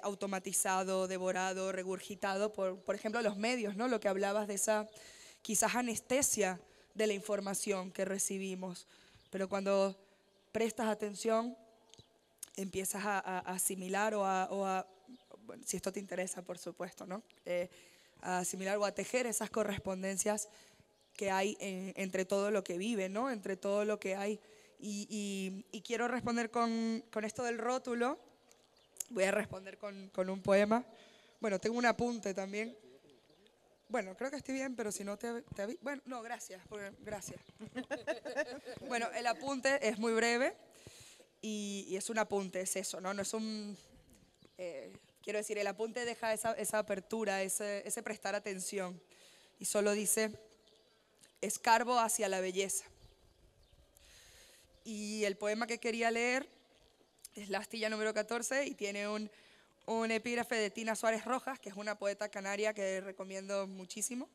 S4: automatizado, devorado, regurgitado por ejemplo, los medios, ¿no? Lo que hablabas de esa quizás anestesia de la información que recibimos. Pero cuando prestas atención, empiezas a asimilar bueno, si esto te interesa, por supuesto, ¿no? A asimilar o a tejer esas correspondencias que hay entre todo lo que vive, ¿no? Entre todo lo que hay. Y quiero responder con esto del rótulo. Voy a responder con un poema. Bueno, tengo un apunte también. Bueno, creo que estoy bien, pero si no bueno, no, gracias, gracias. Bueno, el apunte es muy breve y es un apunte, es eso, ¿no? No es un... quiero decir, el apunte deja esa apertura, ese prestar atención. Y solo dice, escarbo hacia la belleza. Y el poema que quería leer es La astilla número 14 y tiene un epígrafe de Tina Suárez Rojas, que es una poeta canaria que recomiendo muchísimo.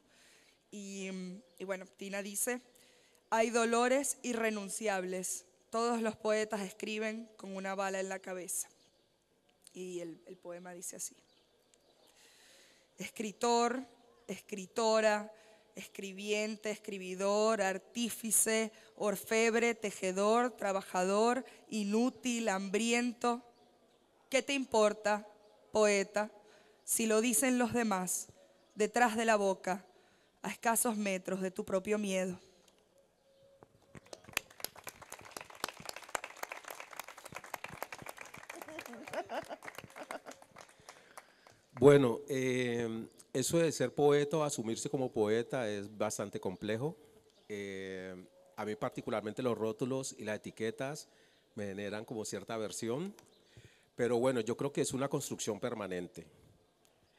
S4: Y bueno, Tina dice, hay dolores irrenunciables, todos los poetas escriben con una bala en la cabeza. Y el poema dice así. Escritor, escritora, escribiente, escribidor, artífice, orfebre, tejedor, trabajador, inútil, hambriento. ¿Qué te importa, poeta, si lo dicen los demás, detrás de la boca, a escasos metros de tu propio miedo?
S7: Bueno, eso de ser poeta o asumirse como poeta es bastante complejo. A mí particularmente los rótulos y las etiquetas me generan como cierta aversión, pero bueno, yo creo que es una construcción permanente.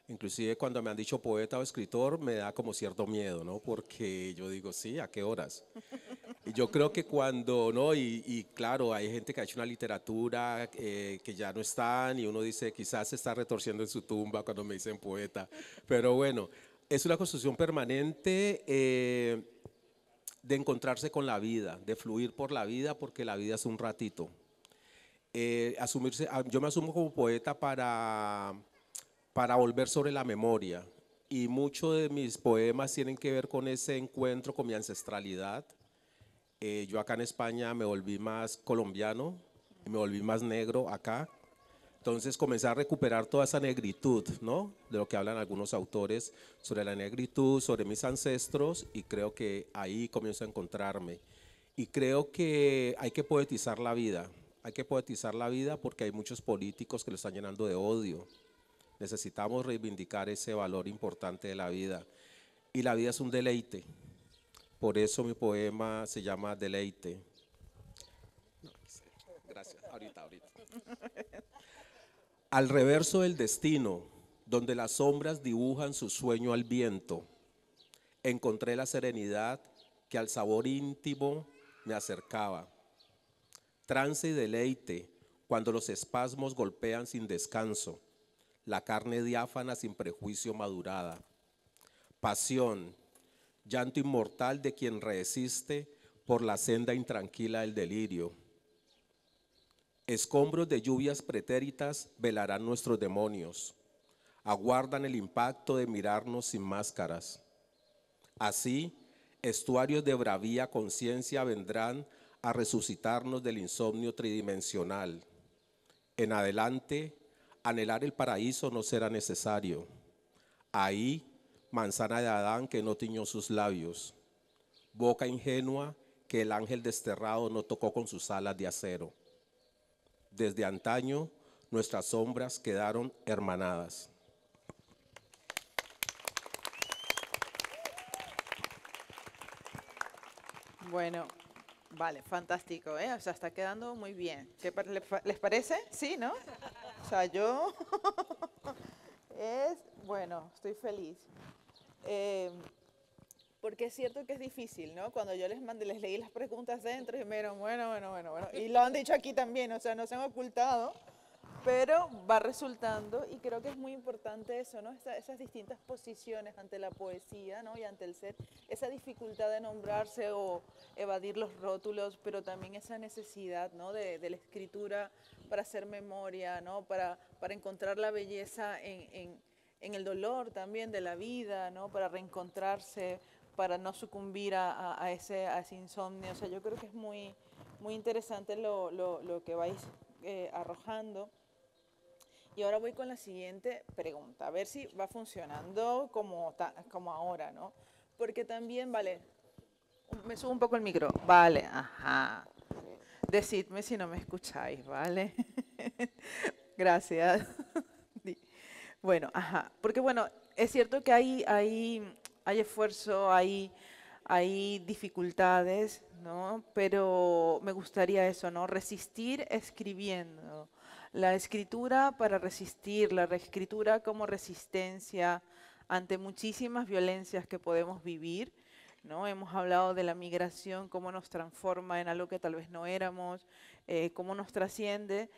S7: Inclusive cuando me han dicho poeta o escritor me da como cierto miedo, ¿no? Porque yo digo, sí, ¿a qué horas? Y yo creo que cuando, ¿no? Y claro, hay gente que ha hecho una literatura que ya no están y uno dice, quizás se está retorciendo en su tumba cuando me dicen poeta. Pero bueno, es una construcción permanente de encontrarse con la vida, de fluir por la vida, porque la vida es un ratito. Yo me asumo como poeta para volver sobre la memoria. Y muchos de mis poemas tienen que ver con ese encuentro con mi ancestralidad. Yo acá en España me volví más colombiano, me volví más negro acá. Entonces comencé a recuperar toda esa negritud, ¿no? De lo que hablan algunos autores sobre la negritud, sobre mis ancestros, y creo que ahí comienzo a encontrarme. Y creo que hay que poetizar la vida. Hay que poetizar la vida porque hay muchos políticos que lo están llenando de odio. Necesitamos reivindicar ese valor importante de la vida. Y la vida es un deleite. Por eso mi poema se llama Deleite. Gracias, ahorita. Al reverso del destino, donde las sombras dibujan su sueño al viento, encontré la serenidad que al sabor íntimo me acercaba. Trance y deleite, cuando los espasmos golpean sin descanso, la carne diáfana sin prejuicio madurada. Pasión, llanto inmortal de quien resiste por la senda intranquila del delirio. Escombros de lluvias pretéritas velarán nuestros demonios. Aguardan el impacto de mirarnos sin máscaras. Así, estuarios de bravía conciencia vendrán a resucitarnos del insomnio tridimensional. En adelante, anhelar el paraíso no será necesario. Ahí, manzana de Adán que no tiñó sus labios. Boca ingenua que el ángel desterrado no tocó con sus alas de acero. Desde antaño, nuestras sombras quedaron hermanadas.
S2: Bueno, vale, fantástico, ¿eh? O sea, está quedando muy bien. ¿Les parece? Sí, ¿no? O sea, yo... Bueno, estoy feliz. Porque es cierto que es difícil, ¿no? Cuando yo les leí las preguntas dentro y me dijeron, bueno. Y lo han dicho aquí también, o sea, no se han ocultado, pero va resultando y creo que es muy importante eso, ¿no? Esas distintas posiciones ante la poesía, ¿no? Y ante el ser, esa dificultad de nombrarse o evadir los rótulos, pero también esa necesidad, ¿no? De la escritura para hacer memoria, ¿no? Para encontrar la belleza en el dolor también de la vida, ¿no? Para reencontrarse, para no sucumbir a ese insomnio. O sea, yo creo que es muy interesante lo que vais arrojando. Y ahora voy con la siguiente pregunta, a ver si va funcionando como ahora, ¿no? Porque también, vale, me subo un poco el micro, vale, ajá. Decidme si no me escucháis, ¿vale? Gracias. Bueno, ajá, porque bueno, es cierto que hay esfuerzo, hay dificultades, ¿no? Pero me gustaría eso, ¿no? Resistir escribiendo. La escritura para resistir, la escritura como resistencia ante muchísimas violencias que podemos vivir, ¿no? Hemos hablado de la migración, cómo nos transforma en algo que tal vez no éramos, cómo nos trasciende,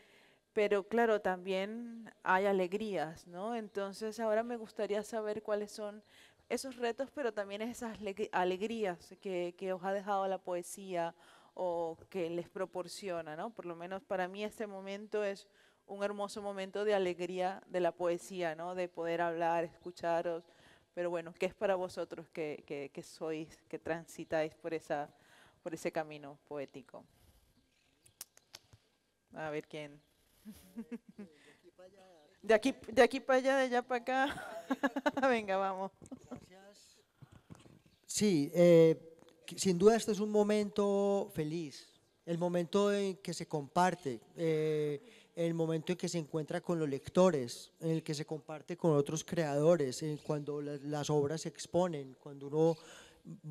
S2: pero claro, también hay alegrías, ¿no? Entonces ahora me gustaría saber cuáles son esos retos, pero también esas alegrías que os ha dejado la poesía o que les proporciona, ¿no? Por lo menos para mí este momento es un hermoso momento de alegría de la poesía, ¿no? De poder hablar, escucharos, pero bueno, ¿qué es para vosotros que sois, que transitáis por ese camino poético? A ver quién. De aquí para allá, de allá para acá. Venga, vamos.
S6: Sí, sin duda este es un momento feliz, el momento en que se comparte, el momento en que se encuentra con los lectores, en el que se comparte con otros creadores, cuando las obras se exponen, cuando uno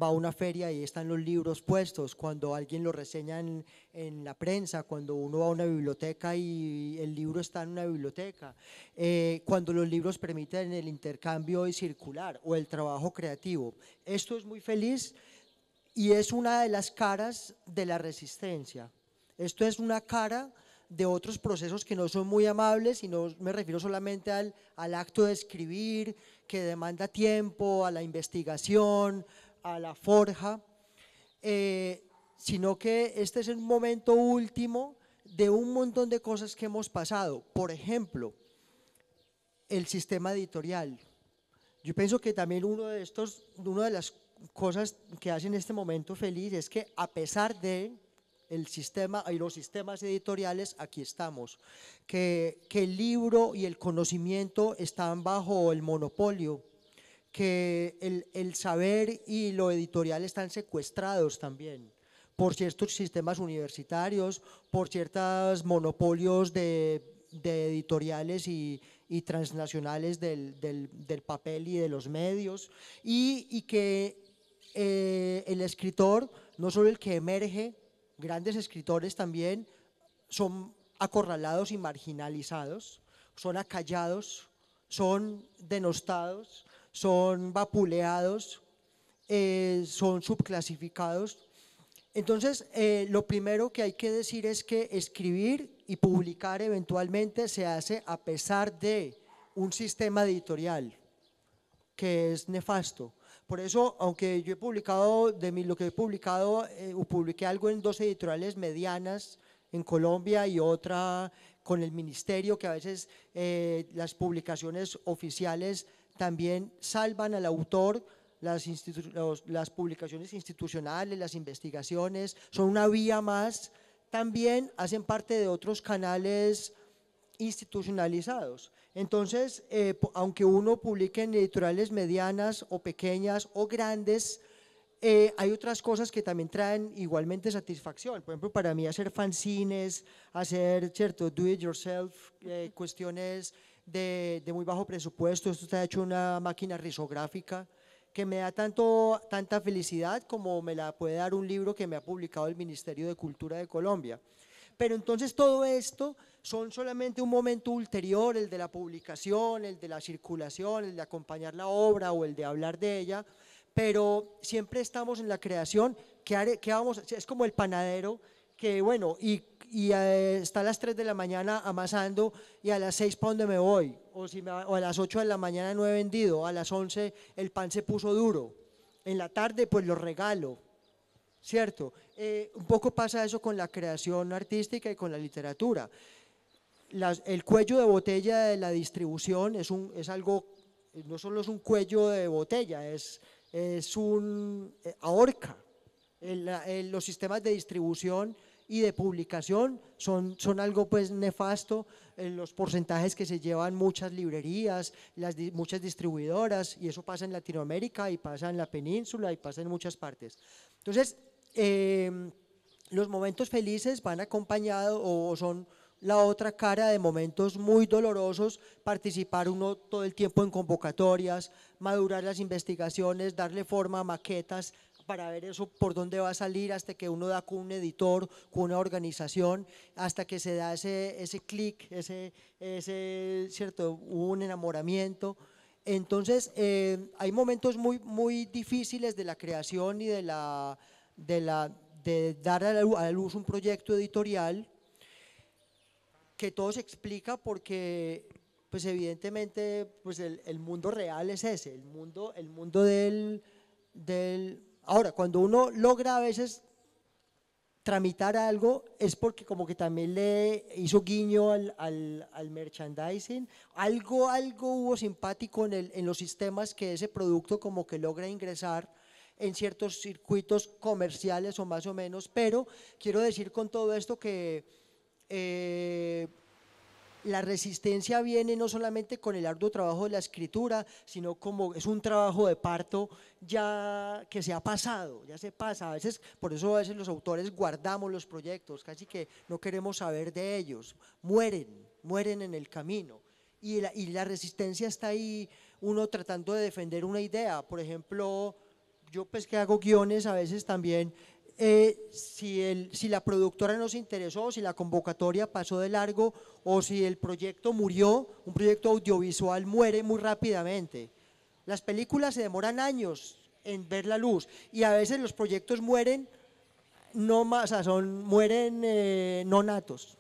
S6: va a una feria y están los libros puestos, cuando alguien lo reseña en la prensa, cuando uno va a una biblioteca y el libro está en una biblioteca, cuando los libros permiten el intercambio circular o el trabajo creativo. Esto es muy feliz y es una de las caras de la resistencia. Esto es una cara de otros procesos que no son muy amables, y no me refiero solamente al acto de escribir, que demanda tiempo, a la investigación, a la forja, sino que este es un momento último de un montón de cosas que hemos pasado. Por ejemplo, el sistema editorial. Yo pienso que también una de las cosas que hacen este momento feliz es que a pesar de el sistema y los sistemas editoriales, aquí estamos, que el libro y el conocimiento están bajo el monopolio, que el saber y lo editorial están secuestrados también por ciertos sistemas universitarios, por ciertos monopolios de editoriales y transnacionales del papel y de los medios, y que el escritor, no solo el que emerge, grandes escritores también son acorralados y marginalizados, son acallados, son denostados, son vapuleados, son subclasificados. Entonces, lo primero que hay que decir es que escribir y publicar eventualmente se hace a pesar de un sistema editorial que es nefasto. Por eso, aunque yo he publicado, lo que he publicado, publiqué algo en 2 editoriales medianas en Colombia y otra con el ministerio, que a veces las publicaciones oficiales también salvan al autor, las publicaciones institucionales, las investigaciones, son una vía más, también hacen parte de otros canales institucionalizados. Entonces, aunque uno publique en editoriales medianas o pequeñas o grandes, hay otras cosas que también traen igualmente satisfacción. Por ejemplo, para mí hacer fanzines, hacer, cierto, do it yourself, cuestiones de muy bajo presupuesto. Esto está hecho en una máquina risográfica que me da tanta felicidad como me la puede dar un libro que me ha publicado el Ministerio de Cultura de Colombia. Pero entonces todo esto son solamente un momento ulterior, el de la publicación, el de la circulación, el de acompañar la obra o el de hablar de ella, pero siempre estamos en la creación, es como el panadero que bueno, está a las 3 de la mañana amasando y a las 6 ¿para dónde me voy? O a las 8 de la mañana no he vendido, a las 11 el pan se puso duro, en la tarde pues lo regalo, ¿cierto? Un poco pasa eso con la creación artística y con la literatura. El cuello de botella de la distribución es algo, no solo es un cuello de botella, es un ahorca. Los sistemas de distribución y de publicación son algo pues nefasto, los porcentajes que se llevan muchas librerías, muchas distribuidoras, y eso pasa en Latinoamérica y pasa en la península y pasa en muchas partes. Entonces, los momentos felices van acompañados o son la otra cara de momentos muy dolorosos, participar uno todo el tiempo en convocatorias, madurar las investigaciones, darle forma a maquetas para ver eso por dónde va a salir, hasta que uno da con un editor, con una organización, hasta que se da ese clic, ¿cierto? Un enamoramiento. Entonces, hay momentos muy difíciles de la creación y de dar a la luz un proyecto editorial, que todo se explica porque, pues evidentemente, pues el mundo real es ese, el mundo Ahora, cuando uno logra a veces tramitar algo, es porque como que también le hizo guiño al merchandising, algo hubo simpático en los sistemas que ese producto como que logra ingresar en ciertos circuitos comerciales o más o menos, pero quiero decir con todo esto que la resistencia viene no solamente con el arduo trabajo de la escritura, sino como es un trabajo de parto ya que se ha pasado, ya se pasa. A veces, por eso a veces los autores guardamos los proyectos, casi que no queremos saber de ellos, mueren en el camino. Y la resistencia está ahí, uno tratando de defender una idea. Por ejemplo, yo pues que hago guiones a veces también, si la productora no se interesó, si la convocatoria pasó de largo o si el proyecto murió, un proyecto audiovisual muere muy rápidamente. Las películas se demoran años en ver la luz y a veces los proyectos mueren no más, o sea, mueren no natos.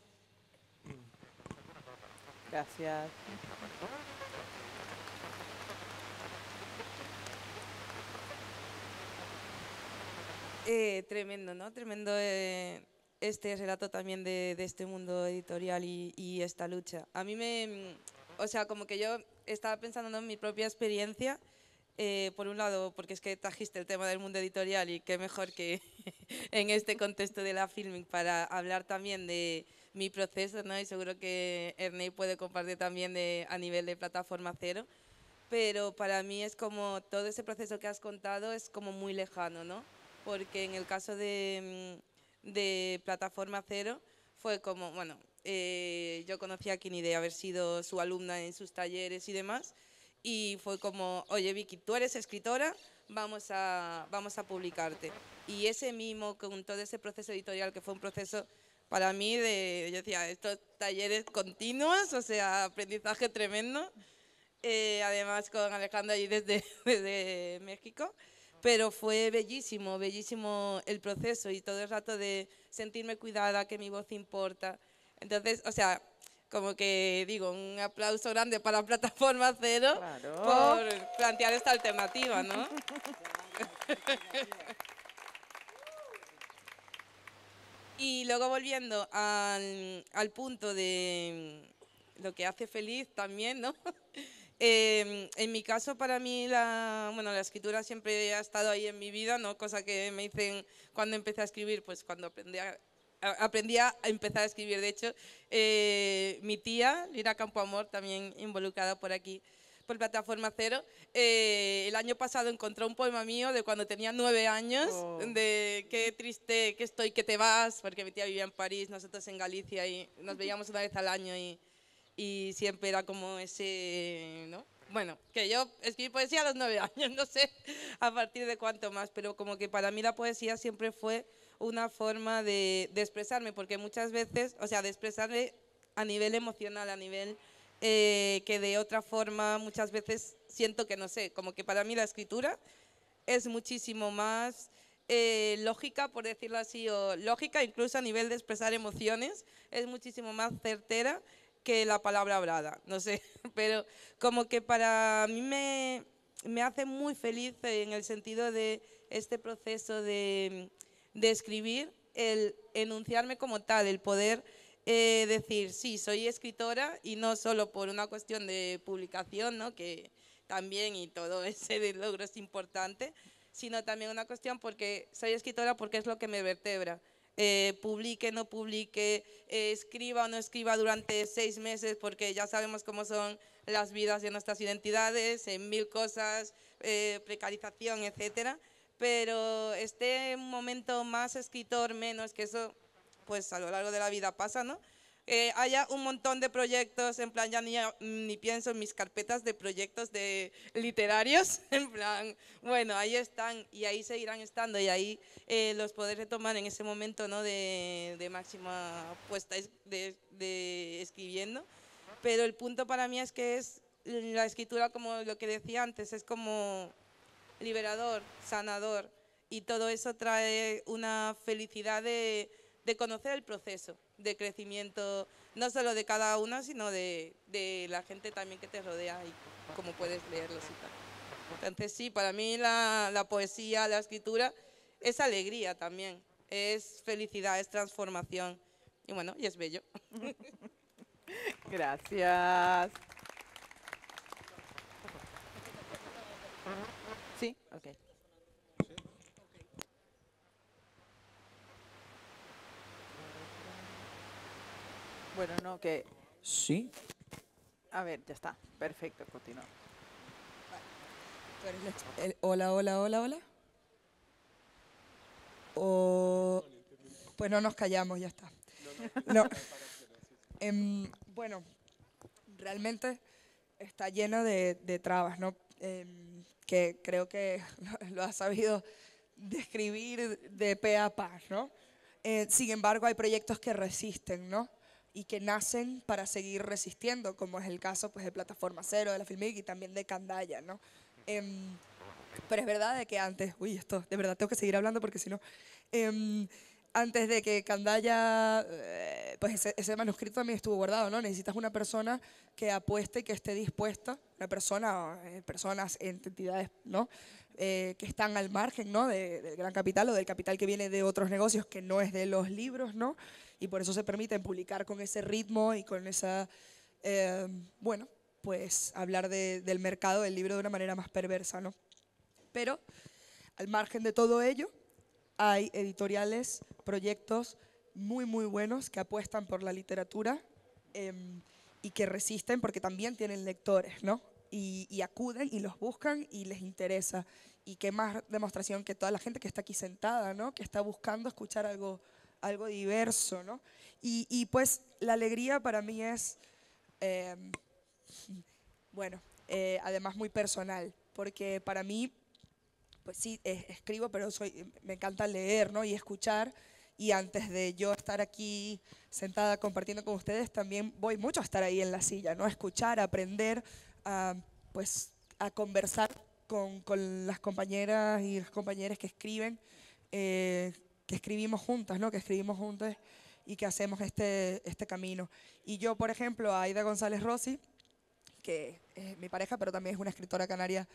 S2: Gracias.
S5: Tremendo, ¿no? Tremendo este relato también de este mundo editorial y esta lucha. A mí o sea, como que yo estaba pensando, ¿no?, en mi propia experiencia, por un lado, porque es que trajiste el tema del mundo editorial y qué mejor que en este contexto de la filming para hablar también de mi proceso, ¿no? Y seguro que Ernei puede compartir también a nivel de Plataforma Cero, pero para mí es como todo ese proceso que has contado es como muy lejano, ¿no? Porque en el caso de Plataforma Cero fue como, bueno, yo conocí a Kini de haber sido su alumna en sus talleres y demás, y fue como, oye Vicky, tú eres escritora, vamos a publicarte. Y ese mimo, con todo ese proceso editorial, que fue un proceso para mí yo decía, estos talleres continuos, o sea, aprendizaje tremendo, además con Alejandra allí desde México. Pero fue bellísimo, bellísimo el proceso y todo el rato de sentirme cuidada, que mi voz importa. Entonces, o sea, como que digo, un aplauso grande para Plataforma Cero por plantear esta alternativa, ¿no? Y luego volviendo al punto de lo que hace feliz también, ¿no? En mi caso, para mí, la escritura siempre ha estado ahí en mi vida, ¿no? Cosa que me dicen cuando empecé a escribir, pues cuando aprendí a empezar a escribir. De hecho, mi tía, Lira Campoamor, también involucrada por aquí, por Plataforma Cero, el año pasado encontró un poema mío de cuando tenía 9 años, de qué triste que estoy que te vas, porque mi tía vivía en París, nosotros en Galicia, y nos veíamos una vez al año y siempre era como ese, ¿no? Bueno, que yo escribí poesía a los 9 años, no sé a partir de cuánto más, pero como que para mí la poesía siempre fue una forma de expresarme, porque muchas veces, o sea, de expresarme a nivel emocional, a nivel que de otra forma muchas veces siento que no sé, como que para mí la escritura es muchísimo más lógica, por decirlo así, o lógica incluso a nivel de expresar emociones, es muchísimo más certera que la palabra hablada, no sé, pero como que para mí me hace muy feliz en el sentido de este proceso de escribir, el enunciarme como tal, el poder decir, sí, soy escritora y no solo por una cuestión de publicación, ¿no?, que también y todo ese logro es importante, sino también una cuestión porque soy escritora porque es lo que me vertebra. Publique, no publique, escriba o no escriba durante 6 meses, porque ya sabemos cómo son las vidas de nuestras identidades, en 1000 cosas, precarización, etcétera. Pero un momento más escritor, menos, que eso pues a lo largo de la vida pasa, ¿no? haya un montón de proyectos, en plan, ya ni pienso en mis carpetas de proyectos de literarios, en plan, bueno, ahí están y ahí seguirán estando y ahí los poder retomar en ese momento, ¿no? de máxima puesta de escribiendo. Pero el punto para mí es que es la escritura, como lo que decía antes, es como liberador, sanador, y todo eso trae una felicidad de conocer el proceso de crecimiento, no solo de cada uno, sino de la gente también que te rodea y cómo puedes leerlos y tal. Entonces sí, para mí la poesía, la escritura es alegría también, es felicidad, es transformación y bueno, y es bello.
S2: Gracias. Sí, ok. Bueno, no, que
S4: Sí.
S2: a ver, ya está. Perfecto, continúa.
S4: Tú eres hola, hola, hola, hola. O, pues no nos callamos, ya está. No. Bueno, realmente está llena de trabas, ¿no? Que creo que lo has sabido describir de pe a pa, ¿no? Sin embargo, hay proyectos que resisten, ¿no? Y que nacen para seguir resistiendo, como es el caso pues, de Plataforma Cero, de la Filmic y también de Candaya, ¿no? Pero es verdad de que antes, uy, esto, de verdad tengo que seguir hablando porque si no, antes de que Candaya, pues ese manuscrito también estuvo guardado, ¿no? Necesitas una persona que apueste y que esté dispuesta, una persona, personas, entidades, ¿no? Que están al margen, ¿no? Del gran capital o del capital que viene de otros negocios que no es de los libros, ¿no? Y por eso se permiten publicar con ese ritmo y con esa, bueno, pues hablar del mercado del libro de una manera más perversa, ¿no? Pero al margen de todo ello, hay editoriales, proyectos muy, muy buenos que apuestan por la literatura y que resisten porque también tienen lectores, ¿no? Y acuden y los buscan y les interesa. Y qué más demostración que toda la gente que está aquí sentada, ¿no? Que está buscando escuchar algo diverso, ¿no? Y pues la alegría para mí es, bueno, además muy personal, porque para mí pues sí, escribo, pero me encanta leer, ¿no? Y escuchar. Y antes de yo estar aquí sentada compartiendo con ustedes, también voy mucho a estar ahí en la silla, ¿no? A escuchar, a aprender, pues a conversar con las compañeras y los compañeros que escriben, que escribimos juntas, ¿no? Que escribimos juntas y que hacemos este camino. Y yo, por ejemplo, a Aida González Rossi, que es mi pareja, pero también es una escritora canaria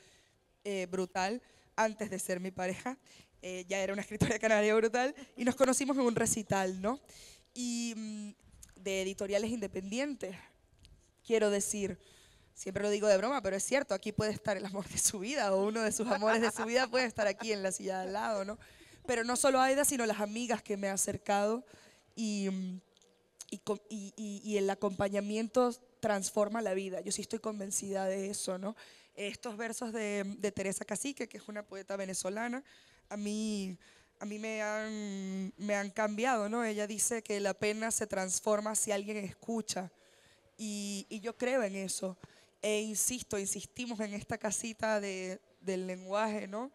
S4: brutal, antes de ser mi pareja, ya era una escritora canaria brutal, y nos conocimos en un recital, ¿no? Y de editoriales independientes, quiero decir, siempre lo digo de broma, pero es cierto, aquí puede estar el amor de su vida, o uno de sus amores de su vida puede estar aquí en la silla de al lado, ¿no? Pero no solo Aida, sino las amigas que me he acercado, y el acompañamiento transforma la vida. Yo sí estoy convencida de eso, ¿no? Estos versos de Teresa Cacique, que es una poeta venezolana, a mí me han cambiado, ¿no? Ella dice que la pena se transforma si alguien escucha. Y yo creo en eso. Insistimos en esta casita del lenguaje, ¿no?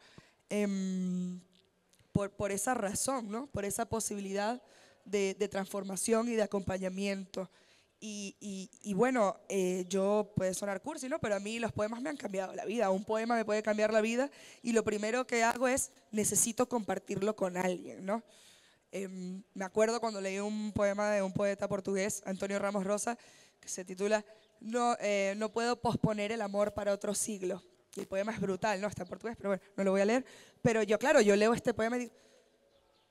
S4: Por esa razón, ¿no? Por esa posibilidad de transformación y de acompañamiento. Y bueno, yo puede sonar cursi, ¿no? Pero a mí los poemas me han cambiado la vida. Un poema me puede cambiar la vida y lo primero que hago es necesito compartirlo con alguien, ¿no? Me acuerdo cuando leí un poema de un poeta portugués, Antonio Ramos Rosa, que se titula No puedo posponer el amor para otro siglo. Y el poema es brutal, ¿no? Está en portugués, pero bueno, no lo voy a leer. Pero yo, claro, yo leo este poema y digo,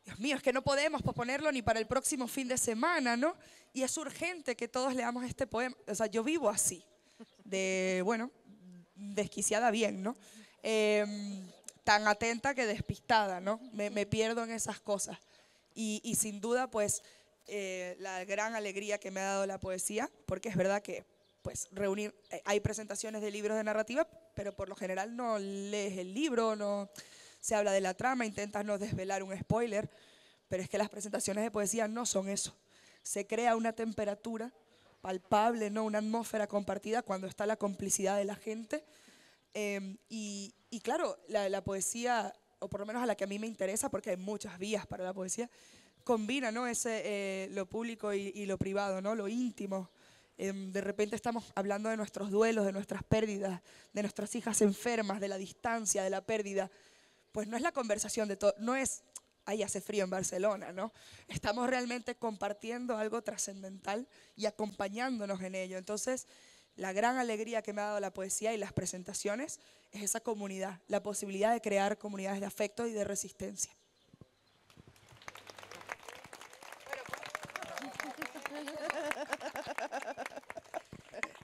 S4: Dios mío, es que no podemos posponerlo ni para el próximo fin de semana, ¿no? Y es urgente que todos leamos este poema. O sea, yo vivo así, bueno, desquiciada bien, ¿no? Tan atenta que despistada, ¿no? Me pierdo en esas cosas. Y sin duda, pues, la gran alegría que me ha dado la poesía, porque es verdad que, pues, hay presentaciones de libros de narrativa, pero por lo general no lees el libro, no se habla de la trama, intentas no desvelar un spoiler, pero es que las presentaciones de poesía no son eso. se crea una temperatura palpable, ¿no? Una atmósfera compartida cuando está la complicidad de la gente. Y claro, la poesía, o por lo menos a la que a mí me interesa, porque hay muchas vías para la poesía, combina, ¿no? Lo público y lo privado, ¿no? Lo íntimo. De repente estamos hablando de nuestros duelos, de nuestras pérdidas, de nuestras hijas enfermas, de la distancia, de la pérdida. Pues no es la conversación de todo, no es, ahí hace frío en Barcelona, ¿no? Estamos realmente compartiendo algo trascendental y acompañándonos en ello. Entonces, la gran alegría que me ha dado la poesía y las presentaciones es esa comunidad, la posibilidad de crear comunidades de afecto y de resistencia.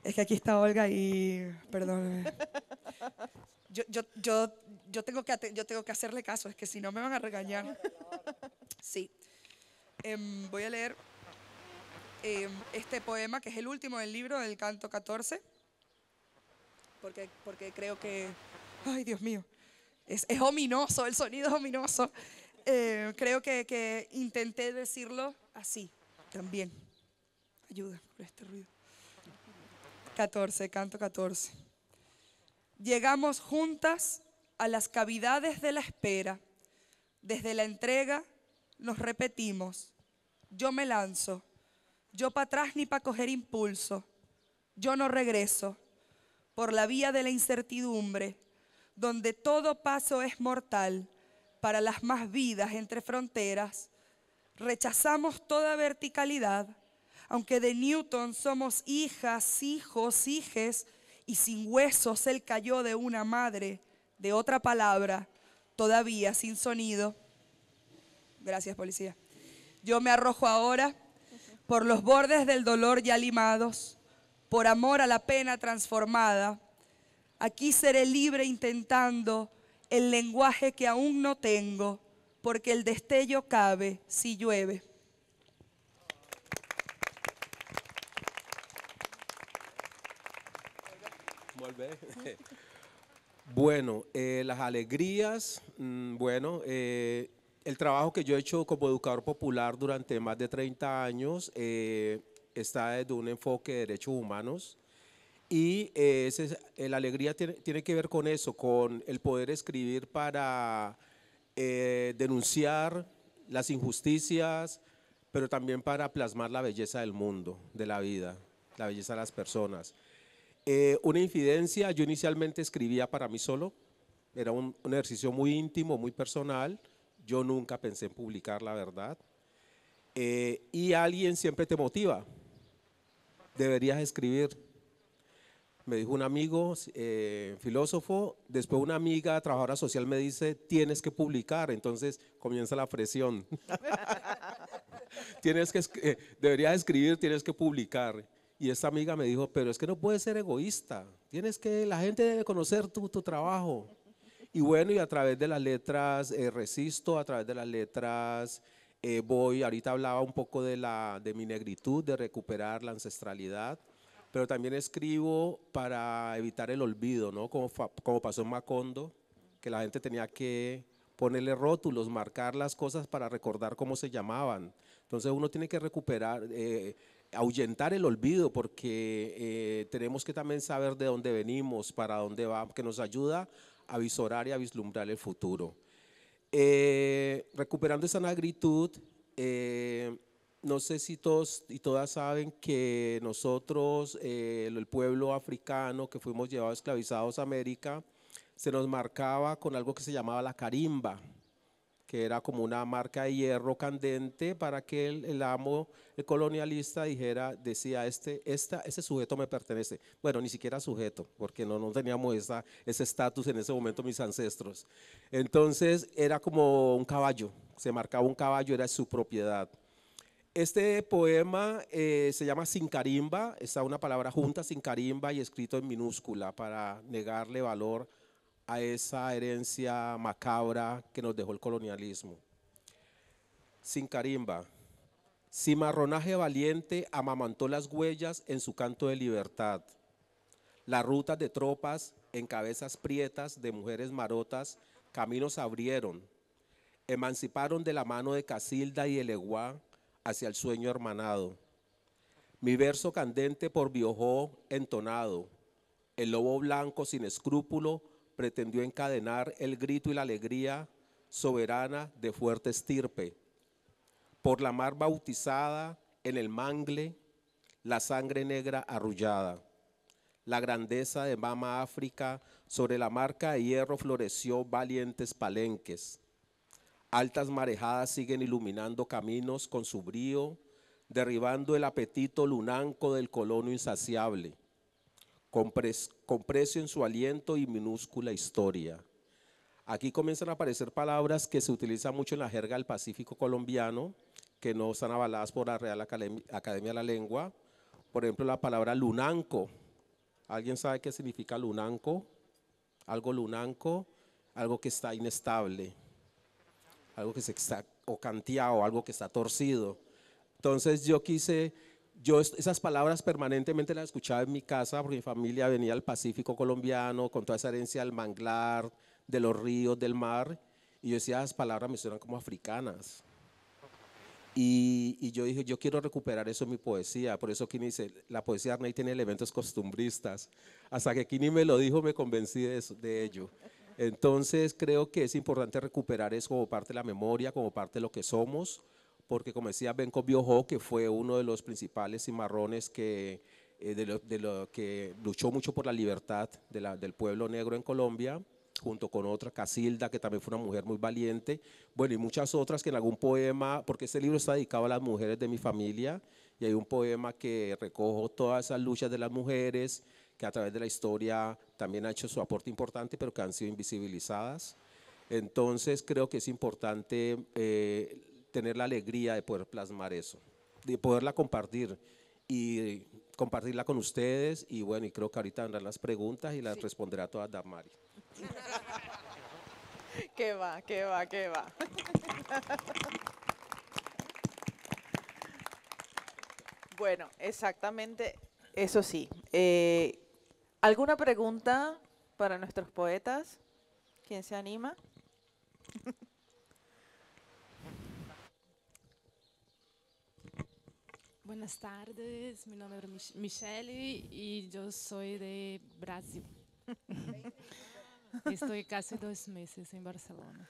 S4: Es que aquí está Olga y, perdón, yo tengo que hacerle caso, es que si no me van a regañar. Sí. Voy a leer este poema, que es el último del libro, del canto 14, porque creo que, ay Dios mío, es ominoso, el sonido es ominoso. Creo que intenté decirlo así también. Ayuda por este ruido. 14, canto 14. Llegamos juntas a las cavidades de la espera. Desde la entrega nos repetimos. Yo me lanzo. Yo para atrás ni para coger impulso. Yo no regreso. Por la vía de la incertidumbre, donde todo paso es mortal para las más vidas entre fronteras, rechazamos toda verticalidad. Aunque de Newton somos hijas, hijos, hijes, y sin huesos él cayó de una madre, de otra palabra, todavía sin sonido. Gracias, policía. Yo me arrojo ahora por los bordes del dolor ya limados, por amor a la pena transformada. Aquí seré libre intentando el lenguaje que aún no tengo, porque el destello cabe si llueve.
S7: Bueno, las alegrías, bueno, el trabajo que yo he hecho como educador popular durante más de 30 años está desde un enfoque de derechos humanos y la alegría tiene que ver con eso, con el poder escribir para denunciar las injusticias, pero también para plasmar la belleza del mundo, de la vida, la belleza de las personas. Una infidencia, yo inicialmente escribía para mí solo, era un ejercicio muy íntimo, muy personal, yo nunca pensé en publicar, la verdad, y alguien siempre te motiva, deberías escribir, me dijo un amigo, filósofo, después una amiga, trabajadora social, me dice, tienes que publicar, entonces comienza la presión, deberías escribir, tienes que publicar. Y esta amiga me dijo, pero es que no puedes ser egoísta, la gente debe conocer tu trabajo. Y bueno, y a través de las letras resisto, a través de las letras ahorita hablaba un poco de mi negritud, de recuperar la ancestralidad, pero también escribo para evitar el olvido, ¿no? Como pasó en Macondo, que la gente tenía que ponerle rótulos, marcar las cosas para recordar cómo se llamaban. Entonces uno tiene que recuperar, ahuyentar el olvido, porque tenemos que también saber de dónde venimos, para dónde vamos, que nos ayuda a visorar y a vislumbrar el futuro. Recuperando esa negritud, no sé si todos y todas saben que nosotros, el pueblo africano que fuimos llevados esclavizados a América, se nos marcaba con algo que se llamaba la carimba, que era como una marca de hierro candente para que el amo, el colonialista decía, ese sujeto me pertenece. Bueno, ni siquiera sujeto, porque no teníamos ese estatus en ese momento mis ancestros. Entonces era como un caballo, se marcaba un caballo, era su propiedad. Este poema se llama Sin Carimba, está una palabra junta, Sin Carimba, y escrito en minúscula para negarle valor a esa herencia macabra que nos dejó el colonialismo. Sin Carimba. Cimarronaje valiente amamantó las huellas en su canto de libertad. Las rutas de tropas en cabezas prietas de mujeres marotas caminos abrieron. Emanciparon de la mano de Casilda y Eleguá hacia el sueño hermanado. Mi verso candente por Biojó entonado, el lobo blanco sin escrúpulo pretendió encadenar el grito y la alegría soberana de fuerte estirpe. Por la mar bautizada en el mangle, la sangre negra arrullada. La grandeza de Mama África sobre la marca de hierro floreció valientes palenques. Altas marejadas siguen iluminando caminos con su brío, derribando el apetito lunanco del colono insaciable, con precio en su aliento y minúscula historia. Aquí comienzan a aparecer palabras que se utilizan mucho en la jerga del Pacífico colombiano, que no están avaladas por la Real Academia de la Lengua. Por ejemplo, la palabra lunanco. ¿Alguien sabe qué significa lunanco? Algo lunanco, algo que está inestable, algo que se está o canteado, algo que está torcido. Entonces esas palabras permanentemente las escuchaba en mi casa porque mi familia venía del Pacífico colombiano con toda esa herencia del manglar, de los ríos, del mar, y yo decía, esas palabras me suenan como africanas. Y yo dije, yo quiero recuperar eso en mi poesía. Por eso Kini dice, la poesía de Arney tiene elementos costumbristas. Hasta que Kini me lo dijo, me convencí de ello. Entonces creo que es importante recuperar eso como parte de la memoria, como parte de lo que somos, porque como decía Benko Biojó, que fue uno de los principales cimarrones que luchó mucho por la libertad del pueblo negro en Colombia, junto con otra, Casilda, que también fue una mujer muy valiente, bueno, y muchas otras que en algún poema, porque este libro está dedicado a las mujeres de mi familia, y hay un poema que recojo todas esas luchas de las mujeres, que a través de la historia también ha hecho su aporte importante, pero que han sido invisibilizadas. Entonces creo que es importante tener la alegría de poder plasmar eso, de poderla compartir y compartirla con ustedes, y bueno, y creo que ahorita vendrán las preguntas y las responderá todas Damari.
S2: ¿Qué va? Bueno, exactamente, eso sí. ¿Alguna pregunta para nuestros poetas? ¿Quién se anima?
S8: Buenas tardes, mi nombre es Michelle y yo soy de Brasil. Estoy casi 2 meses en Barcelona.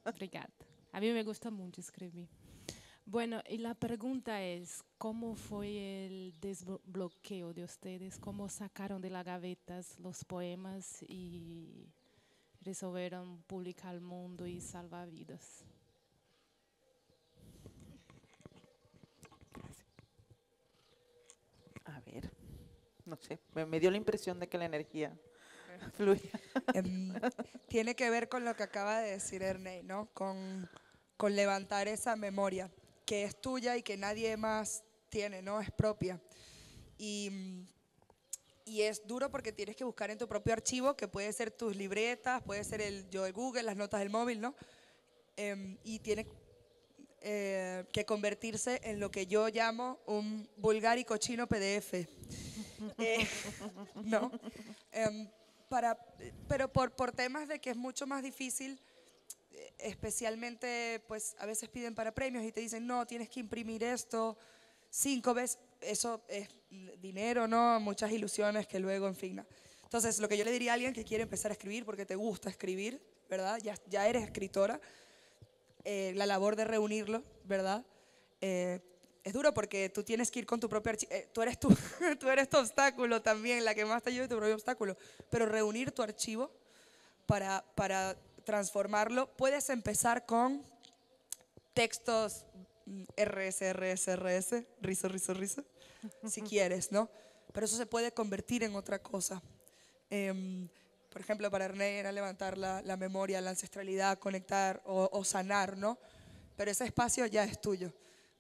S8: Obrigada. A mí me gusta mucho escribir. Bueno, y la pregunta es, ¿cómo fue el desbloqueo de ustedes? ¿Cómo sacaron de las gavetas los poemas y resolvieron publicar al mundo y salvar vidas?
S2: A ver, no sé, me dio la impresión de que la energía fluye.
S4: Tiene que ver con lo que acaba de decir Ernei, ¿no? Con levantar esa memoria que es tuya y que nadie más tiene, ¿no? Es propia. Y es duro porque tienes que buscar en tu propio archivo, que puede ser tus libretas, puede ser el Google, las notas del móvil, ¿no? Y tiene que convertirse en lo que yo llamo un vulgar y cochino PDF. ¿No? Pero por temas de que es mucho más difícil, especialmente pues a veces piden para premios y te dicen, no, tienes que imprimir esto 5 veces, eso es dinero, ¿no? Muchas ilusiones que luego, en fin, ¿no? Entonces, lo que yo le diría a alguien que quiere empezar a escribir porque te gusta escribir, ¿verdad? Ya eres escritora, la labor de reunirlo, ¿verdad? Es duro porque tú tienes que ir con tu propio archivo, tú eres tu obstáculo también, la que más te ayuda es tu propio obstáculo, pero reunir tu archivo para transformarlo, puedes empezar con textos RS, rizo, si quieres, ¿no? Pero eso se puede convertir en otra cosa. Por ejemplo, para Ernei era levantar la memoria, la ancestralidad, conectar o sanar, ¿no? Pero ese espacio ya es tuyo.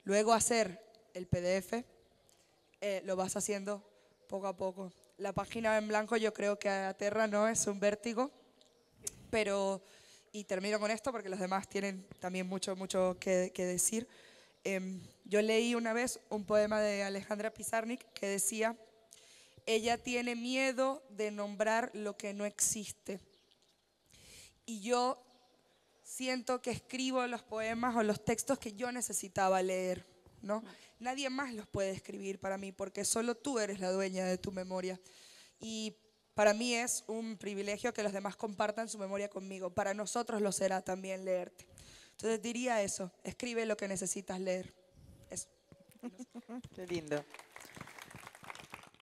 S4: Luego hacer el PDF, lo vas haciendo poco a poco. La página en blanco yo creo que aterra, ¿no? Es un vértigo, pero, y termino con esto porque los demás tienen también mucho que decir. Yo leí una vez un poema de Alejandra Pizarnik que decía, ella tiene miedo de nombrar lo que no existe. Y yo siento que escribo los poemas o los textos que yo necesitaba leer, ¿no? Nadie más los puede escribir para mí porque solo tú eres la dueña de tu memoria. Y para mí es un privilegio que los demás compartan su memoria conmigo. Para nosotros lo será también leerte. Entonces diría eso, escribe lo que necesitas leer. Eso.
S2: Qué lindo.